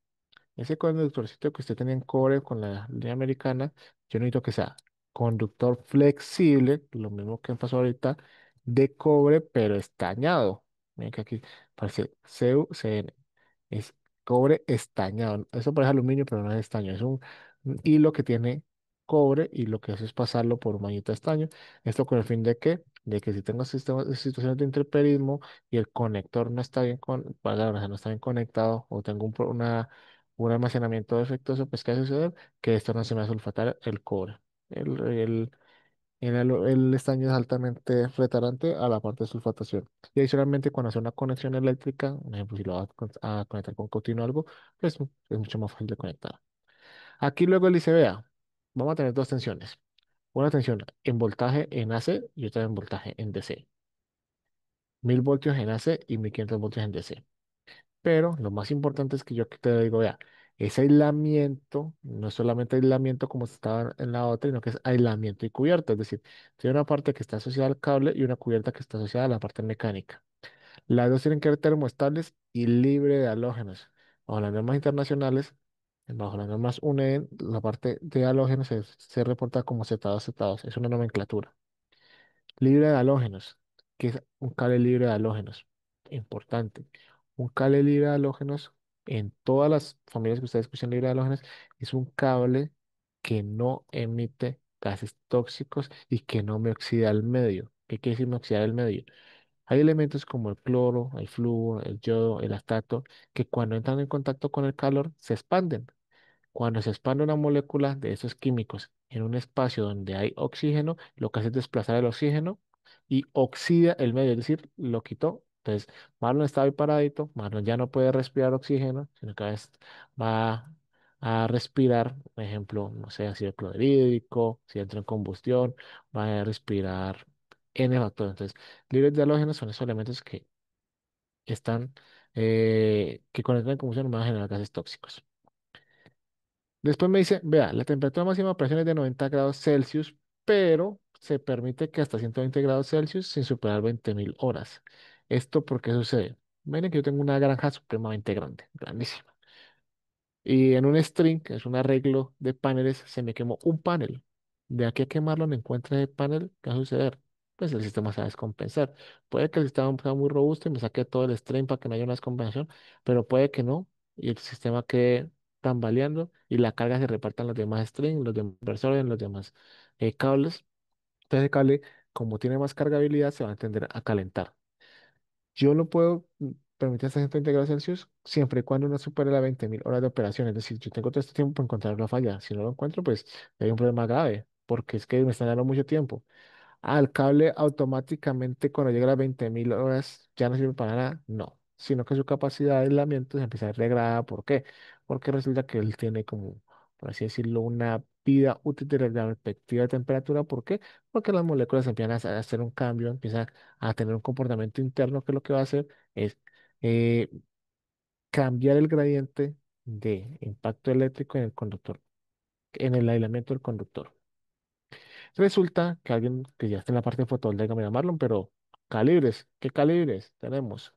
ese conductorcito que usted tenía en cobre con la línea americana, yo necesito que sea conductor flexible, lo mismo que pasó ahorita, de cobre, pero estañado. Miren que aquí parece CuCN. Es cobre estañado. Eso parece aluminio, pero no es estaño. Es un hilo que tiene cobre y lo que hace es pasarlo por un manguito de estaño. Esto con el fin de que, si tengo situaciones de intemperismo y el conector no está bien no está bien conectado o tengo un almacenamiento defectuoso, pues ¿qué va a suceder? Que esto no se me va a sulfatar el cobre. El, el, el estaño es altamente retardante a la parte de sulfatación. Y adicionalmente, cuando hace una conexión eléctrica, un ejemplo, si lo va a conectar con continuo o algo, pues es mucho más fácil de conectar. Aquí luego él dice, vea, vamos a tener dos tensiones. Una tensión en voltaje en AC y otra en voltaje en DC. 1000 voltios en AC y 1500 voltios en DC. Pero lo más importante es que yo aquí te digo, vea, ese aislamiento no es solamente aislamiento como estaba en la otra, sino que es aislamiento y cubierta. Es decir, tiene una parte que está asociada al cable y una cubierta que está asociada a la parte mecánica. Las dos tienen que ser termoestables y libre de halógenos. Bajo las normas internacionales, bajo las normas UNE, la parte de halógenos se reporta como Z2 Z2. Es una nomenclatura. Libre de halógenos. ¿Qué es un cable libre de halógenos? Importante. Un cable libre de halógenos, en todas las familias que ustedes escuchan libre de halógenos, es un cable que no emite gases tóxicos y que no me oxida el medio. ¿Qué quiere decir me oxida el medio? Hay elementos como el cloro, el flúor, el yodo, el astato, que cuando entran en contacto con el calor se expanden. Cuando se expande una molécula de esos químicos en un espacio donde hay oxígeno, lo que hace es desplazar el oxígeno y oxida el medio, es decir, lo quitó. Entonces, Marlon estaba ahí paradito, Marlon ya no puede respirar oxígeno, sino que va a respirar, por ejemplo, no sé, ácido clorhídrico, si entra en combustión, va a respirar N factores. Entonces, libres de halógenos son esos elementos que están, que conectan en combustión y van a generar gases tóxicos. Después me dice, vea, la temperatura máxima de operación es de 90 grados Celsius, pero se permite que hasta 120 grados Celsius sin superar 20.000 horas. ¿Esto por qué sucede? Miren que yo tengo una granja supremamente grande, grandísima. Y en un string, que es un arreglo de paneles, se me quemó un panel. De aquí a quemarlo no encuentre el panel, ¿qué va a suceder? Pues el sistema se va a descompensar. Puede que el sistema sea muy robusto y me saque todo el string para que no haya una descompensación, pero puede que no, y el sistema quede tambaleando y la carga se reparta en los demás strings, los demás inversores, en los demás cables. Entonces el cable, como tiene más cargabilidad, se va a tender a calentar. Yo lo puedo permitir hasta 120 grados Celsius siempre y cuando no supere las 20.000 horas de operación. Es decir, yo tengo todo este tiempo para encontrar la falla. Si no lo encuentro, pues hay un problema grave, porque es que me están dando mucho tiempo. El cable automáticamente cuando llega a las 20.000 horas ya no sirve para nada. No, sino que su capacidad de aislamiento se empieza a ver degradada. ¿Por qué? Porque resulta que él tiene como, por así decirlo, una vida útil desde la perspectiva de temperatura. ¿Por qué? Porque las moléculas empiezan a hacer un cambio, empiezan a tener un comportamiento interno que lo que va a hacer es eh, cambiar el gradiente de impacto eléctrico en el conductor, en el aislamiento del conductor. Resulta que alguien que ya está en la parte fotovoltaica me diga, Marlon, pero calibres, ¿qué calibres tenemos?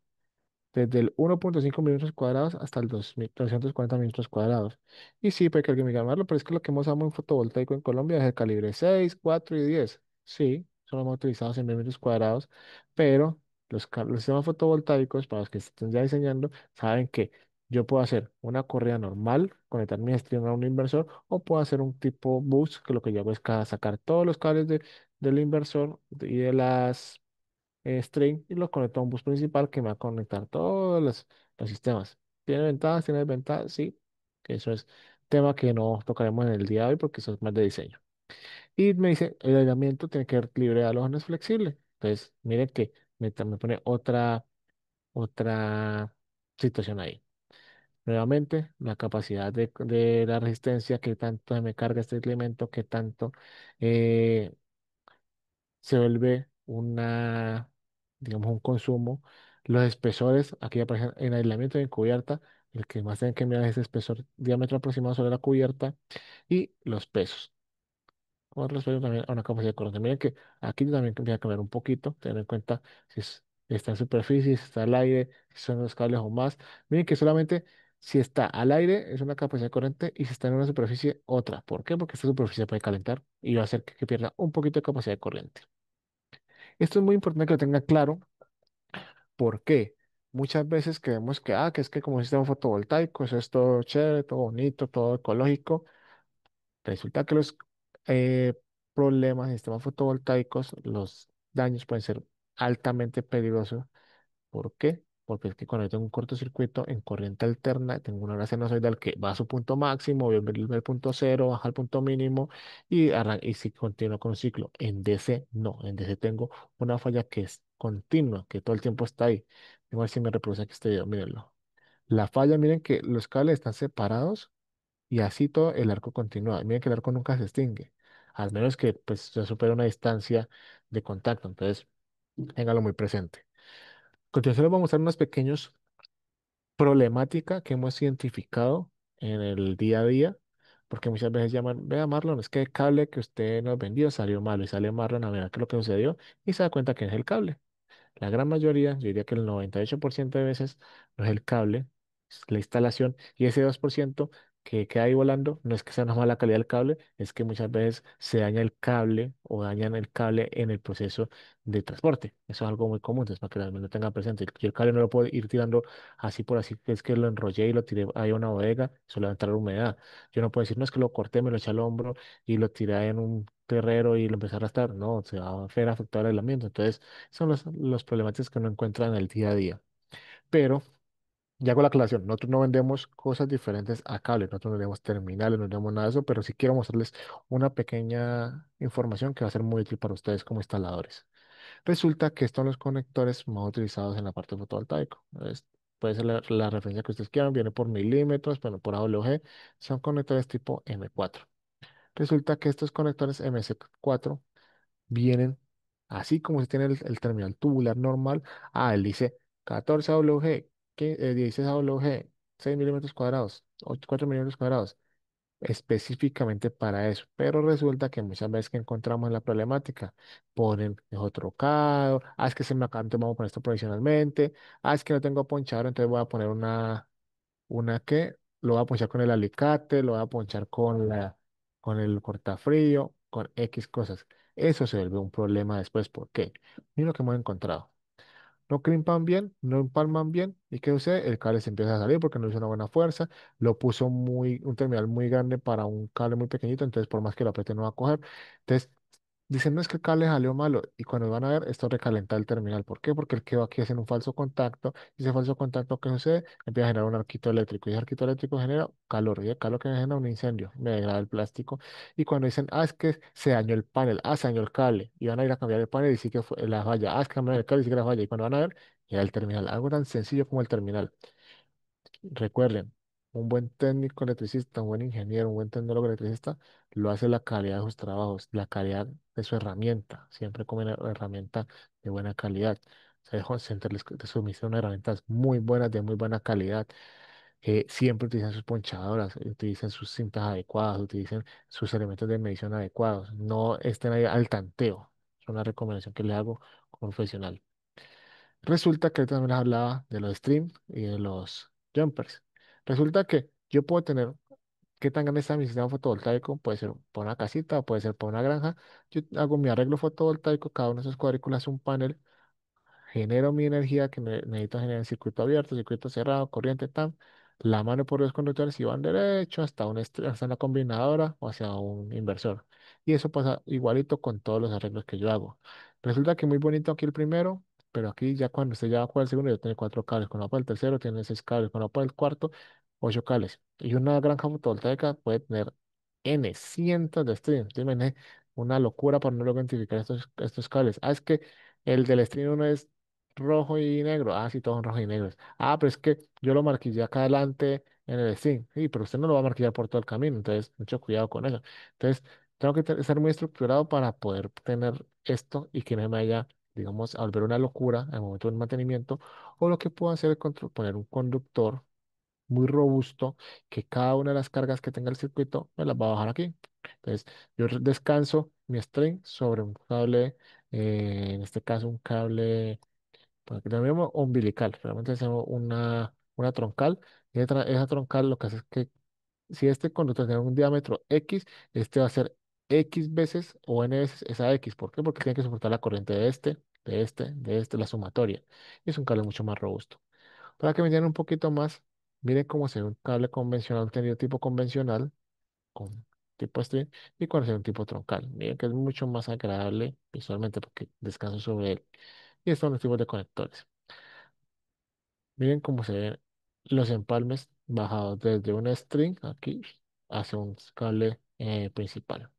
Desde el 1.5 milímetros cuadrados hasta el 2.340 milímetros cuadrados. Y sí, puede que alguien me diga, Marlon, pero es que lo que hemos usado en fotovoltaico en Colombia es el calibre 6, 4 y 10. Sí, son los más utilizados en milímetros cuadrados, pero los sistemas fotovoltaicos, para los que estén ya diseñando, saben que yo puedo hacer una correa normal, conectar mi stream a un inversor, o puedo hacer un tipo bus, que lo que yo hago es sacar todos los cables del inversor y de las string y lo conecto a un bus principal que me va a conectar todos los sistemas. ¿Tiene ventajas? ¿Tiene desventajas? Sí, que eso es tema que no tocaremos en el día de hoy porque eso es más de diseño. Y me dice, el aislamiento tiene que ser libre de halógenos flexible. Entonces, miren que me pone otra situación ahí. Nuevamente, la capacidad de la resistencia, qué tanto me carga este elemento, qué tanto eh, se vuelve digamos, un consumo. Los espesores, aquí aparecen en aislamiento y en cubierta, el que más tienen que mirar es el espesor diámetro aproximado sobre la cubierta y los pesos. Con respecto también a una capacidad de corriente. Miren que aquí también tendría que cambiar un poquito, tener en cuenta si está en superficie, si está al aire, si son los cables o más. Miren que solamente si está al aire es una capacidad de corriente y si está en una superficie otra. ¿Por qué? Porque esta superficie puede calentar y va a hacer que pierda un poquito de capacidad de corriente. Esto es muy importante que lo tenga claro. ¿Por qué? Muchas veces creemos que es que como sistema fotovoltaico, eso es todo chévere, todo bonito, todo ecológico. Resulta que los eh, problemas en sistemas fotovoltaicos, los daños pueden ser altamente peligrosos. ¿Por qué? Porque es que cuando yo tengo un cortocircuito en corriente alterna, tengo una hora sinusoidal que va a su punto máximo, vuelve al punto cero, baja al punto mínimo y si continúa con un ciclo. En DC no, en DC tengo una falla que es continua, que todo el tiempo está ahí. Vamos a ver si me reproduce aquí este video, mírenlo. La falla, miren que los cables están separados y así todo el arco continúa. Miren que el arco nunca se extingue, al menos que pues se supere una distancia de contacto. Entonces, téngalo muy presente. A continuación les vamos a mostrar unos pequeños problemática que hemos identificado en el día a día, porque muchas veces llaman, vea Marlon, es que el cable que usted nos vendió salió malo y sale Marlon a ver qué es lo que sucedió y se da cuenta que es el cable. La gran mayoría, yo diría que el 98% de veces no es el cable, es la instalación y ese 2% que queda ahí volando no es que sea una mala calidad del cable, es que muchas veces se daña el cable o dañan el cable en el proceso de transporte. Eso es algo muy común, entonces para que también lo tenga presente. Yo el cable no lo puedo ir tirando así por así, que es que lo enrollé y lo tiré ahí a una bodega, eso le va a entrar humedad. Yo no puedo decir, no es que lo corté, me lo eché al hombro y lo tiré en un terrero y lo empecé a arrastrar. No, se va a ver afectado el aislamiento. Entonces, son los problemáticos que uno encuentra en el día a día. Pero, ya hago la aclaración, nosotros no vendemos cosas diferentes a cable, nosotros no vendemos terminales, no vendemos nada de eso, pero sí quiero mostrarles una pequeña información que va a ser muy útil para ustedes como instaladores. Resulta que estos son los conectores más utilizados en la parte fotovoltaica. Puede ser la referencia que ustedes quieran, viene por milímetros, bueno, por AWG, son conectores tipo M4. Resulta que estos conectores MC4 vienen así como se tiene el terminal tubular normal. Él dice 14 AWG, 16 AWG, 6 milímetros cuadrados, 4 milímetros cuadrados. específicamente para eso, pero resulta que muchas veces que encontramos la problemática, ponen mejor trocado, es que se me acaba, entonces vamos a poner esto provisionalmente, es que no tengo ponchador, entonces voy a poner una que lo voy a ponchar con el alicate, lo voy a ponchar con el cortafrío, con X cosas. Eso se vuelve un problema después, ¿por qué? Mira lo que hemos encontrado. No crimpan bien, no empalman bien. ¿Y qué sucede? El cable se empieza a salir porque no hizo una buena fuerza. Lo puso un terminal muy grande para un cable muy pequeñito, entonces por más que lo apriete no va a coger. Entonces, dicen, no es que el cable salió malo. Y cuando van a ver, esto recalenta el terminal. ¿Por qué? Porque él quedó aquí haciendo un falso contacto. Y ese falso contacto, ¿qué sucede? Empieza a generar un arquito eléctrico. Y ese arquito eléctrico genera calor. Y el calor que genera un incendio. Me degrada el plástico. Y cuando dicen, es que se dañó el panel, se dañó el cable, y van a ir a cambiar el panel y sí que fue la falla, es que cambiaron el cable y sí que la falla, y cuando van a ver, era el terminal, algo tan sencillo como el terminal. Recuerden, un buen técnico electricista, un buen ingeniero, un buen tecnólogo electricista, lo hace la calidad de sus trabajos, la calidad de su herramienta, siempre con una herramienta de buena calidad. Home Center les suministra herramientas muy buenas, de muy buena calidad. Siempre utilizan sus ponchadoras, utilicen sus cintas adecuadas, utilicen sus elementos de medición adecuados. No estén ahí al tanteo. Es una recomendación que le hago como profesional. Resulta que también les hablaba de los streams y de los jumpers. Resulta que yo puedo tener, ¿qué tan grande está mi sistema fotovoltaico? Puede ser para una casita, puede ser para una granja. Yo hago mi arreglo fotovoltaico, cada uno de esos cuadrículas es un panel, genero mi energía que necesito generar en circuito abierto, circuito cerrado, corriente TAM, la mano por los conductores y van derecho hasta, hasta una combinadora o hacia un inversor. Y eso pasa igualito con todos los arreglos que yo hago. Resulta que muy bonito aquí el primero, pero aquí ya cuando usted ya va para el segundo, ya tiene cuatro cables. Cuando va para el tercero, tiene seis cables. Cuando va para el cuarto, ocho cables. Y una granja fotovoltaica puede tener N cientos de streams. Entonces, una locura para no lograr identificar estos cables. Es que el del stream uno es rojo y negro. Sí, todos son rojos y negros. Pero es que yo lo marquillé acá adelante en el Steam. Sí, pero usted no lo va a marquillar por todo el camino. Entonces, mucho cuidado con eso. Entonces, tengo que ser muy estructurado para poder tener esto y que no me vaya, digamos, a volver una locura al momento del mantenimiento. O lo que puedo hacer es poner un conductor muy robusto que cada una de las cargas que tenga el circuito me las va a bajar aquí. Entonces, yo descanso mi string sobre un cable, en este caso un cable porque también umbilical, realmente hacemos una troncal, y esa troncal lo que hace es que si este conductor tiene un diámetro X, este va a ser X veces o N veces esa X. ¿Por qué? Porque tiene que soportar la corriente de este, la sumatoria. Y es un cable mucho más robusto. Para que me entiendan un poquito más, miren cómo se ve un cable convencional, un tendido tipo convencional, con tipo string, y cuando se ve un tipo troncal. Miren que es mucho más agradable visualmente porque descanso sobre él. Y estos son los tipos de conectores. Miren cómo se ven los empalmes bajados desde una string aquí hacia un cable principal.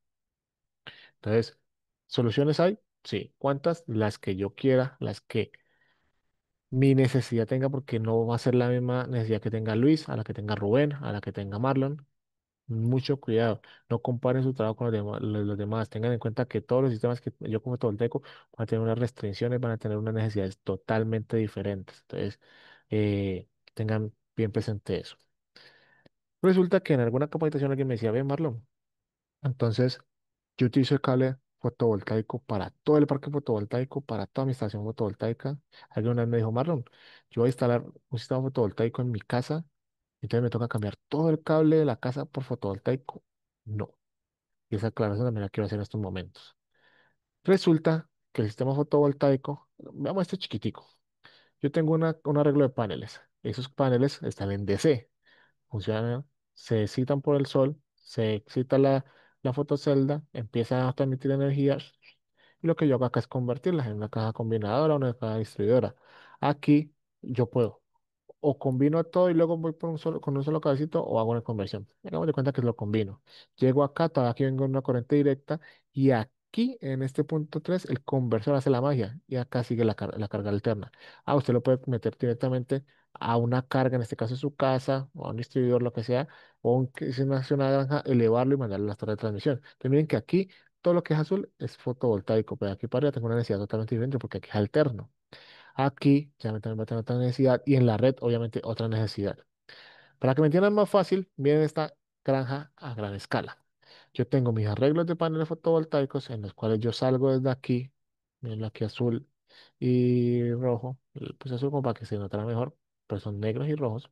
Entonces, ¿soluciones hay? Sí. ¿Cuántas? Las que yo quiera, las que mi necesidad tenga, porque no va a ser la misma necesidad que tenga Luis, a la que tenga Rubén, a la que tenga Marlon. Mucho cuidado, no comparen su trabajo con los demás. Tengan en cuenta que todos los sistemas que yo como fotovoltaico van a tener unas restricciones, van a tener unas necesidades totalmente diferentes. Entonces, tengan bien presente eso. Resulta que en alguna capacitación alguien me decía, ve Marlon, entonces yo utilizo el cable fotovoltaico para todo el parque fotovoltaico, para toda mi estación fotovoltaica. Alguien una vez me dijo, Marlon, yo voy a instalar un sistema fotovoltaico en mi casa, entonces me toca cambiar todo el cable de la casa por fotovoltaico. No. Y esa aclaración también la quiero hacer en estos momentos. Resulta que el sistema fotovoltaico, veamos este chiquitico. Yo tengo un arreglo de paneles. Esos paneles están en DC. Funcionan, se excitan por el sol, se excita la fotocelda, empieza a transmitir energía. Y lo que yo hago acá es convertirlas en una caja combinadora, una caja distribuidora. Aquí yo puedo o combino todo y luego voy con un solo cablecito o hago una conversión. Hagamos de cuenta que lo combino. Llego acá, todavía aquí vengo en una corriente directa y aquí en este punto 3 el conversor hace la magia y acá sigue la carga alterna. Usted lo puede meter directamente a una carga, en este caso su casa o a un distribuidor, lo que sea, o si es una granja, elevarlo y mandarle las torres de transmisión. Entonces miren que aquí todo lo que es azul es fotovoltaico, pero aquí para arriba tengo una necesidad totalmente diferente porque aquí es alterno. Aquí ya también va a tener otra necesidad y en la red, obviamente, otra necesidad. Para que me entiendan más fácil, miren esta. granja a gran escala. Yo tengo mis arreglos de paneles fotovoltaicos en los cuales yo salgo desde aquí, miren aquí azul y rojo, pues azul como para que se notara mejor, pero son negros y rojos.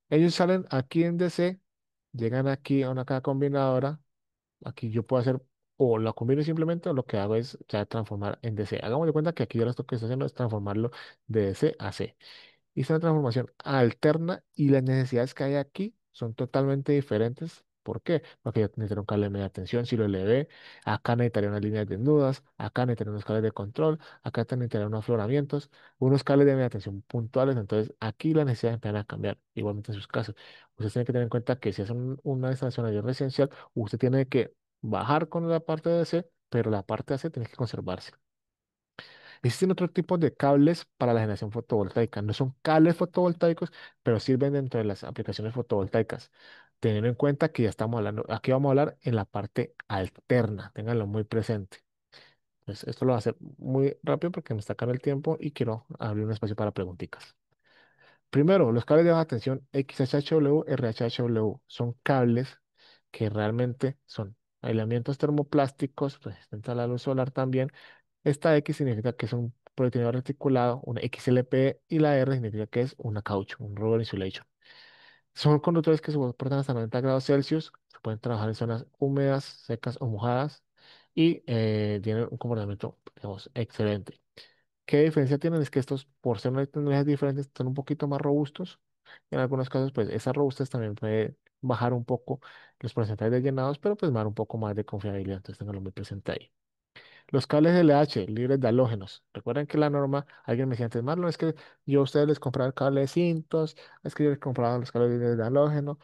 Ellos salen aquí en DC, llegan aquí a una caja combinadora. Aquí yo puedo hacer o la combino simplemente o lo que hago es ya transformar en DC. Hagamos de cuenta que aquí yo lo que estoy haciendo es transformarlo de DC a C. Hice una transformación alterna y las necesidades que hay aquí son totalmente diferentes. ¿Por qué? Porque yo necesito un cable de media tensión, si lo elevé, acá necesitaría unas líneas desnudas, acá necesitaría unos cables de control, acá también necesitaría unos afloramientos, unos cables de media tensión puntuales, entonces aquí las necesidades empiezan a cambiar, igualmente en sus casos. Usted tiene que tener en cuenta que si es una instalación a nivel residencial, usted tiene que bajar con la parte de DC, pero la parte de AC tiene que conservarse. Existen otros tipos de cables para la generación fotovoltaica. No son cables fotovoltaicos, pero sirven dentro de las aplicaciones fotovoltaicas. Teniendo en cuenta que ya estamos hablando, aquí vamos a hablar en la parte alterna, ténganlo muy presente. Entonces, esto lo voy a hacer muy rápido porque me está acabando el tiempo y quiero abrir un espacio para preguntitas. Primero, los cables de baja tensión XHW, RHHW son cables que realmente son aislamientos termoplásticos resistentes a la luz solar también. Esta X significa que es un poliétileno reticulado, una XLP, y la R significa que es una caucho, un rubber insulation. Son conductores que soportan hasta 90 grados Celsius, se pueden trabajar en zonas húmedas, secas o mojadas y tienen un comportamiento, digamos, excelente. ¿Qué diferencia tienen? Es que estos, por ser unas tecnologías diferentes, son un poquito más robustos. En algunos casos, pues esa robustez también puede bajar un poco los porcentajes de llenados, pero pues dar un poco más de confiabilidad. Entonces, tenganlo muy presente ahí. Los cables LH, libres de halógenos. Recuerden que la norma, alguien me decía antes, Marlon, es que yo a ustedes les compraba el cable de cintos, es que yo les compraba los cables libres de halógeno.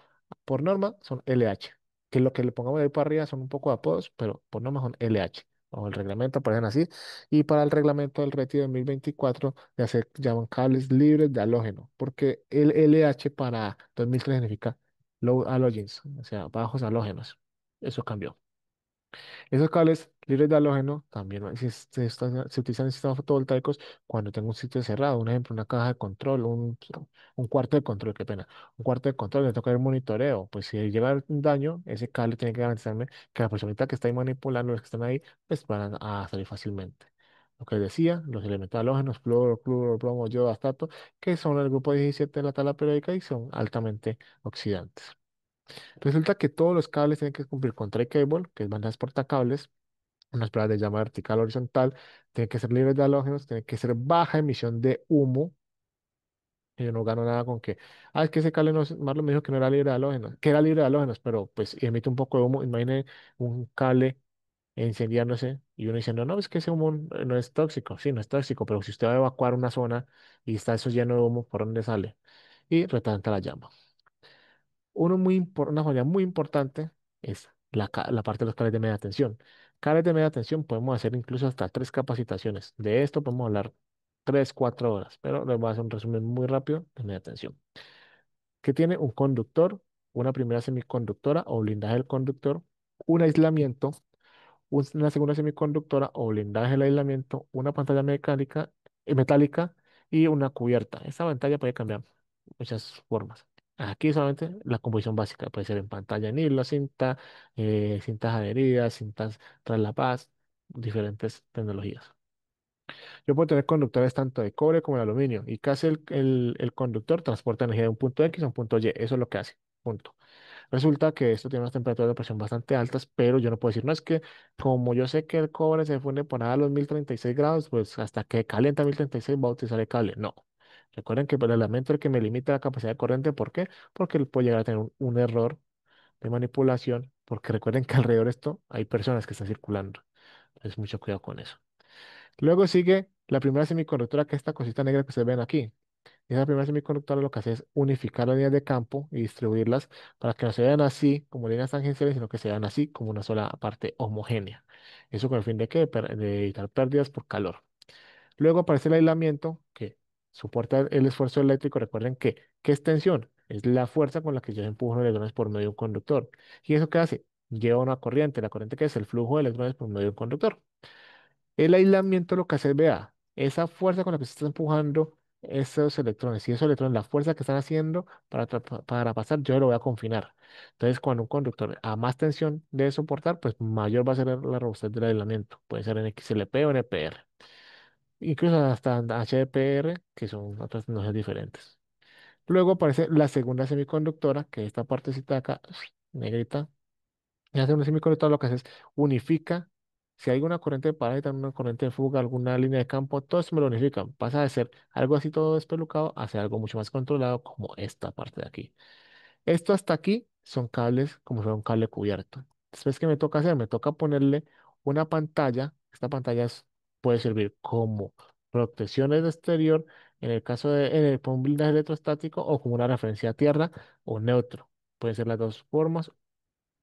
Por norma son LH, que lo que le pongamos ahí para arriba son un poco de apodos, pero por norma son LH. O el reglamento aparecen así. Y para el reglamento del RETI de 2024 ya se llaman cables libres de halógeno, porque el LH para 2003 significa low halogens, o sea, bajos halógenos. Eso cambió. Esos cables libres de halógeno también se utilizan en sistemas fotovoltaicos cuando tengo un sitio cerrado, un ejemplo, una caja de control, un cuarto de control, qué pena, un cuarto de control, le toca el monitoreo, pues si llega un daño, ese cable tiene que garantizarme que la personita que está ahí manipulando, los que están ahí, pues van a salir fácilmente. Lo que les decía, los elementos halógenos, flúor, cloro, plomo, yodo, astato, que son el grupo 17 de la tabla periódica y son altamente oxidantes. Resulta que todos los cables tienen que cumplir con tray cable, que es bandas portacables, unas pruebas de llama vertical horizontal, tienen que ser libres de halógenos, tienen que ser baja emisión de humo. Y yo no gano nada con que, es que ese cable no es, Marlon me dijo que no era libre de halógenos, que era libre de halógenos, pero pues emite un poco de humo. Imagine un cable incendiándose y uno diciendo, no, es que ese humo no es tóxico. Sí, no es tóxico, pero si usted va a evacuar una zona y está eso lleno de humo, ¿por dónde sale? Y retanta la llama. Una falla muy importante es la parte de los cables de media tensión. Cables de media tensión podemos hacer incluso hasta 3 capacitaciones. De esto podemos hablar 3, 4 horas, pero les voy a hacer un resumen muy rápido de media tensión. Que tiene un conductor, una primera semiconductora o blindaje del conductor, un aislamiento, una segunda semiconductora o blindaje del aislamiento, una pantalla metálica y una cubierta. Esta pantalla puede cambiar muchas formas. Aquí solamente la composición básica puede ser en pantalla en hilo, cinta, cintas adheridas, cintas tras la paz, diferentes tecnologías. Yo puedo tener conductores tanto de cobre como de aluminio. ¿Y qué hace el conductor? Transporta energía de un punto X a un punto Y. Eso es lo que hace. Punto. Resulta que esto tiene unas temperaturas de presión bastante altas, pero yo no puedo decir, no es que como yo sé que el cobre se funde por a los 1036 grados, pues hasta que calienta 1036 va a utilizar el cable. No. Recuerden que el elemento es el que me limita la capacidad de corriente. ¿Por qué? Porque él puede llegar a tener un error de manipulación, porque recuerden que alrededor de esto hay personas que están circulando. Entonces, mucho cuidado con eso. Luego sigue la primera semiconductora, que es esta cosita negra que ustedes ven aquí. Esa primera semiconductora lo que hace es unificar las líneas de campo y distribuirlas para que no se vean así como líneas tangenciales, sino que se vean así como una sola parte homogénea. Eso con el fin de qué? De evitar pérdidas por calor. Luego aparece el aislamiento, que soporta el esfuerzo eléctrico. Recuerden que, ¿qué es tensión? Es la fuerza con la que yo empujo los electrones por medio de un conductor. ¿Y eso qué hace? Lleva una corriente. La corriente que es el flujo de electrones por medio de un conductor. El aislamiento lo que hace, vea, esa fuerza con la que se está empujando esos electrones. Si esos electrones, la fuerza que están haciendo para pasar, yo lo voy a confinar. Entonces, cuando un conductor a más tensión debe soportar, pues mayor va a ser la robustez del aislamiento. Puede ser en XLP o en EPR. Incluso hasta en HDPR, que son otras tecnologías diferentes. Luego aparece la segunda semiconductora, que es esta partecita de acá, negrita. Y hace una semiconductora lo que hace es unifica. Si hay una corriente de parásitos, una corriente de fuga, alguna línea de campo, todo eso me lo unifica. Pasa de ser algo así todo despelucado a ser algo mucho más controlado, como esta parte de aquí. Esto hasta aquí son cables como si fuera un cable cubierto. Después, ¿qué me toca hacer? Me toca ponerle una pantalla. Esta pantalla puede servir como protección en el exterior, en el caso de para un blindaje electrostático, o como una referencia a tierra o neutro. Pueden ser las dos formas,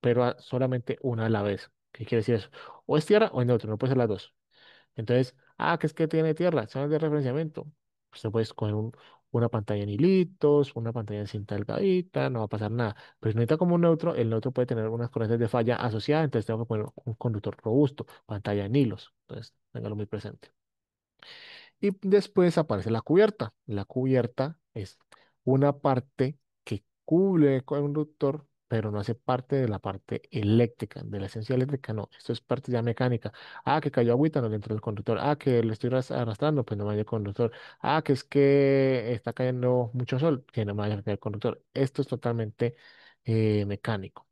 pero solamente una a la vez. ¿Qué quiere decir eso? O es tierra o es neutro, no puede ser las dos. Entonces, ¿qué es que tiene tierra? Zonas de referenciamiento. Usted puede escoger una pantalla en hilitos, una pantalla en cinta delgadita, no va a pasar nada. Pero si necesita como un neutro, el neutro puede tener unas corrientes de falla asociadas, entonces tengo que poner un conductor robusto, pantalla en hilos. Entonces, téngalo muy presente. Y después aparece la cubierta. La cubierta es una parte que cubre el conductor, pero no hace parte de la parte eléctrica, de la esencia eléctrica, no. Esto es parte ya mecánica. Que cayó agüita, no le entró el conductor. Que le estoy arrastrando, pues no me vaya el conductor. Que es que está cayendo mucho sol, que no me vaya a caer el conductor. Esto es totalmente mecánico.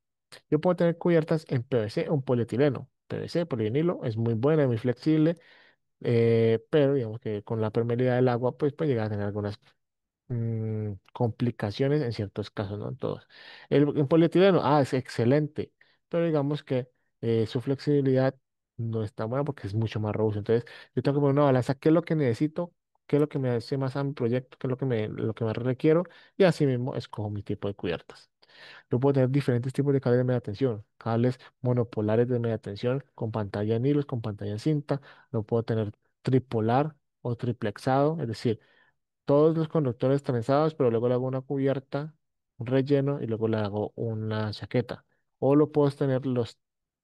Yo puedo tener cubiertas en PVC o en polietileno. PVC, polivinilo, es muy buena, muy flexible, pero digamos que con la permeabilidad del agua, pues puede llegar a tener algunas complicaciones en ciertos casos, no en todos. El polietileno, es excelente, pero digamos que su flexibilidad no es tan buena porque es mucho más robusto. Entonces, yo tengo que poner una balanza, qué es lo que necesito, qué es lo que me hace más a mi proyecto, qué es lo que más requiero, y así mismo escojo mi tipo de cubiertas. Yo puedo tener diferentes tipos de cables de media tensión, cables monopolares de media tensión con pantalla en hilos, con pantalla en cinta. Lo puedo tener tripolar o triplexado, es decir, todos los conductores trenzados, pero luego le hago una cubierta, un relleno y luego le hago una chaqueta. O lo puedo tener los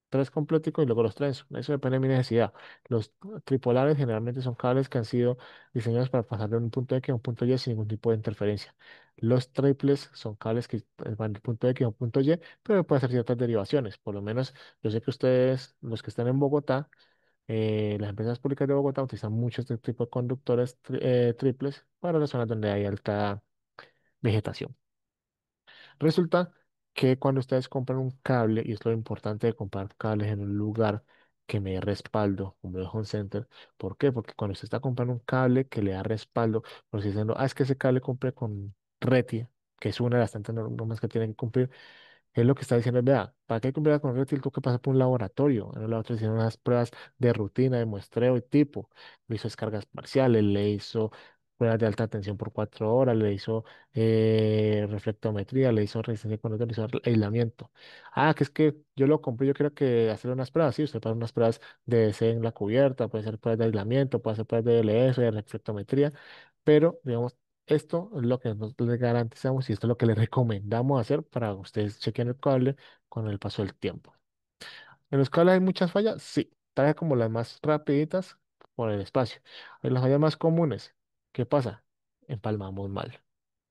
tres completicos y luego los trenzo. Eso depende de mi necesidad. Los tripolares generalmente son cables que han sido diseñados para pasar de un punto X a un punto Y sin ningún tipo de interferencia. Los triples son cables que van del punto X a un punto Y, pero puede hacer ciertas derivaciones. Por lo menos yo sé que ustedes, los que están en Bogotá, las empresas públicas de Bogotá utilizan mucho este tipo de conductores triples para las zonas donde hay alta vegetación. Resulta que cuando ustedes compran un cable, y es lo importante de comprar cables en un lugar que me dé respaldo, como el Home Center, ¿por qué? Porque cuando usted está comprando un cable que le da respaldo, por si diciendo, es que ese cable cumple con RETI, que es una de las tantas normas que tiene que cumplir, él lo que está diciendo es, vea, para que cumplir con reptil tuvo que pasar por un laboratorio. En el laboratorio hicieron unas pruebas de rutina, de muestreo y tipo. Le hizo descargas parciales, le hizo pruebas de alta tensión por 4 horas, le hizo reflectometría, le hizo resistencia de conductor, le hizo aislamiento. Que es que yo lo compré, yo quiero que hacer unas pruebas. Sí, usted puede hacer unas pruebas de C en la cubierta, puede hacer pruebas de aislamiento, puede hacer pruebas de LF, de reflectometría, pero digamos, esto es lo que nosotros le garantizamos y esto es lo que le recomendamos hacer para que ustedes chequen el cable con el paso del tiempo. ¿En los cables hay muchas fallas? Sí, tal vez como las más rapiditas por el espacio. En las fallas más comunes, ¿qué pasa? Empalmamos mal.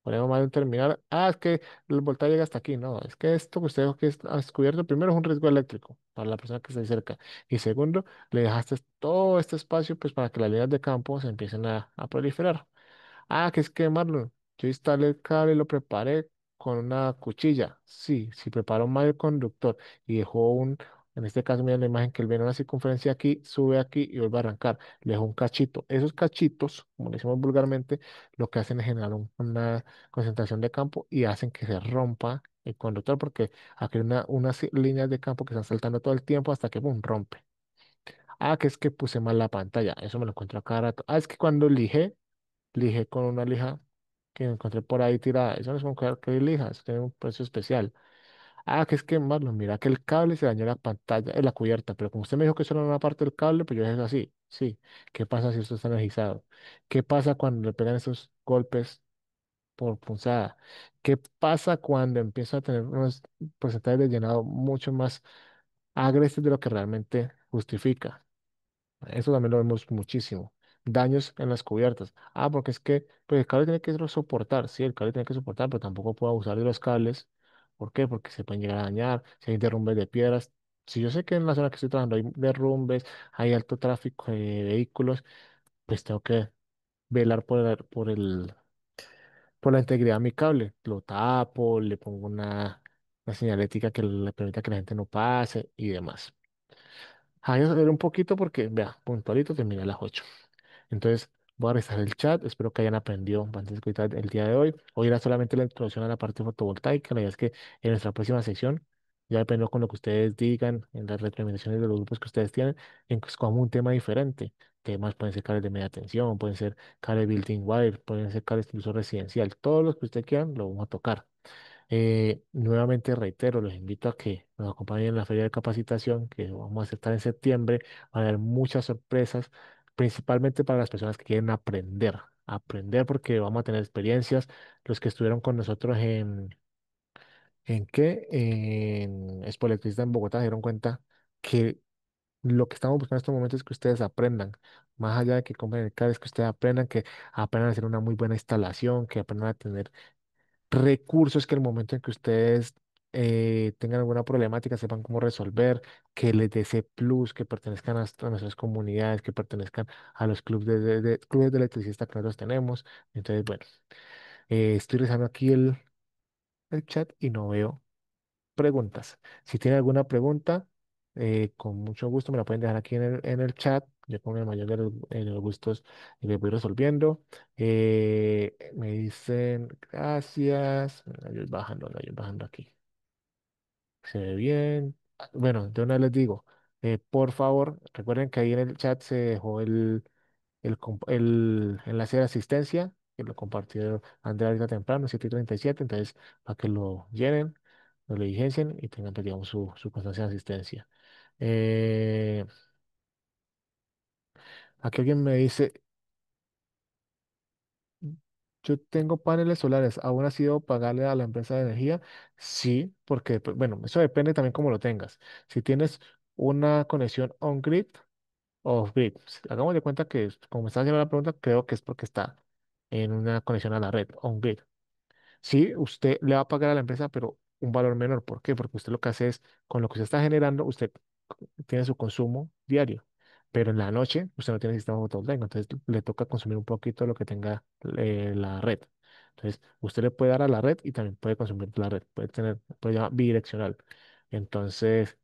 Ponemos mal en terminal. Es que el voltaje llega hasta aquí. No, es que esto que usted que ha descubierto, primero es un riesgo eléctrico para la persona que está ahí cerca. Y segundo, le dejaste todo este espacio pues para que las líneas de campo se empiecen a proliferar. Que es que Marlon, yo instalé el cable y lo preparé con una cuchilla. Sí, si preparó mal el conductor y dejó en este caso, mira la imagen que él viene a una circunferencia aquí, sube aquí y vuelve a arrancar. Le dejó un cachito. Esos cachitos, como le decimos vulgarmente, lo que hacen es generar una concentración de campo y hacen que se rompa el conductor porque aquí hay unas líneas de campo que están saltando todo el tiempo hasta que boom, rompe. Que es que puse mal la pantalla. Eso me lo encuentro a cada rato. Es que cuando lijé con una lija que encontré por ahí tirada. Eso no es con cualquier lija, eso tiene un precio especial. Que es que, Marlon, mira que el cable se dañó la pantalla, la cubierta, pero como usted me dijo que eso era una parte del cable, pues yo dije así. Sí. ¿Qué pasa si esto está energizado? ¿Qué pasa cuando le pegan esos golpes por punzada? ¿Qué pasa cuando empieza a tener unos porcentajes de llenado mucho más agresivos de lo que realmente justifica? Eso también lo vemos muchísimo. daños en las cubiertas. Ah, porque es que pues el cable tiene que soportar, sí, el cable tiene que soportar, pero tampoco puedo abusar de los cables. ¿Por qué? Porque se pueden llegar a dañar, si hay derrumbes de piedras. Si yo sé que en la zona que estoy trabajando hay derrumbes, hay alto tráfico de vehículos, pues tengo que velar por la integridad de mi cable. Lo tapo, le pongo una señalética que le permita que la gente no pase y demás. Voy a saber un poquito porque, vea, puntualito termina a las 8. Entonces, voy a revisar el chat. Espero que hayan aprendido bastante cositas el día de hoy. Hoy era solamente la introducción a la parte fotovoltaica. La idea es que en nuestra próxima sección, ya dependiendo con lo que ustedes digan, en las recomendaciones de los grupos que ustedes tienen, en que escojamos un tema diferente. Temas pueden ser cables de media tensión, pueden ser cables built-in wire, pueden ser cables incluso residencial. Todos los que ustedes quieran lo vamos a tocar. Nuevamente reitero, los invito a que nos acompañen en la feria de capacitación que vamos a aceptar en septiembre. Va a haber muchas sorpresas, principalmente para las personas que quieren aprender. Aprender porque vamos a tener experiencias. Los que estuvieron con nosotros ¿en qué? En Expo Electricista en Bogotá se dieron cuenta que lo que estamos buscando en estos momentos es que ustedes aprendan. Más allá de que compren el cable, es que ustedes aprendan, que aprendan a hacer una muy buena instalación, que aprendan a tener recursos que el momento en que ustedes tengan alguna problemática sepan cómo resolver, que les dé ese plus, que pertenezcan a nuestras comunidades, que pertenezcan a los clubes clubes de electricistas que nosotros tenemos. Entonces, bueno, estoy revisando aquí el chat y no veo preguntas. Si tienen alguna pregunta, con mucho gusto me la pueden dejar aquí en el chat. Yo con el mayor de los gustos les voy resolviendo. Me dicen gracias. No, yo bajando aquí. Se ve bien. Ah, bueno, de una vez les digo, por favor, recuerden que ahí en el chat se dejó el enlace de asistencia, que lo compartió Andrea ahorita temprano, 7:37, entonces para que lo llenen, lo diligencien y tengan, pues, digamos, su constancia de asistencia. Eh, Aquí alguien me dice, yo tengo paneles solares, ¿aún ha sido pagarle a la empresa de energía? Sí, porque, pues, bueno, eso depende también cómo lo tengas. Si tienes una conexión on-grid, off-grid, hagamos de cuenta que, como me está haciendo la pregunta, creo que es porque está en una conexión a la red, on-grid. Sí, usted le va a pagar a la empresa, pero un valor menor. ¿Por qué? Porque usted lo que hace es, con lo que usted está generando, usted tiene su consumo diario, pero en la noche usted no tiene sistema fotovoltaico, entonces le toca consumir un poquito de lo que tenga la red. Entonces, usted le puede dar a la red y también puede consumir de la red, puede llamar bidireccional. Entonces,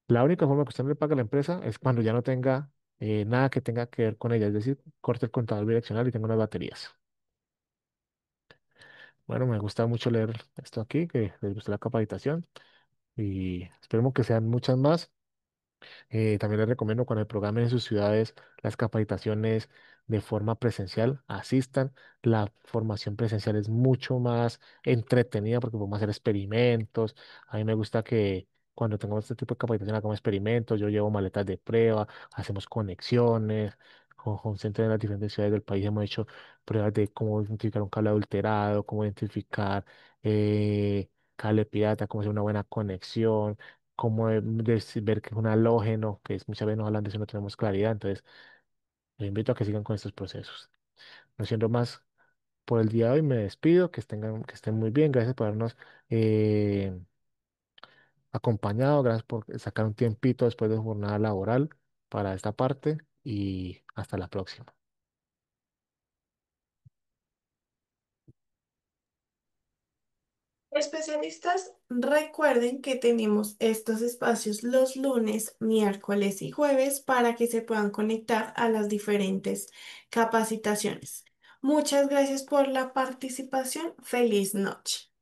la única forma que usted no le paga a la empresa es cuando ya no tenga nada que tenga que ver con ella, es decir, corte el contador bidireccional y tenga unas baterías. Bueno, me gusta mucho leer esto aquí, que les gusta la capacitación y esperemos que sean muchas más. También les recomiendo cuando programen en sus ciudades las capacitaciones de forma presencial, asistan. La formación presencial es mucho más entretenida porque podemos hacer experimentos. A mí me gusta que cuando tengamos este tipo de capacitación hagamos experimentos. Yo llevo maletas de prueba, hacemos conexiones. Con centros de las diferentes ciudades del país hemos hecho pruebas de cómo identificar un cable adulterado, cómo identificar cable pirata, cómo hacer una buena conexión como ver que es un halógeno, que es muchas veces nos hablan de eso y no tenemos claridad, entonces les invito a que sigan con estos procesos. No siendo más por el día de hoy, me despido, que estén muy bien, gracias por habernos eh, acompañado, gracias por sacar un tiempito después de jornada laboral para esta parte y hasta la próxima. Especialistas, recuerden que tenemos estos espacios los lunes, miércoles y jueves para que se puedan conectar a las diferentes capacitaciones. Muchas gracias por la participación. Feliz noche.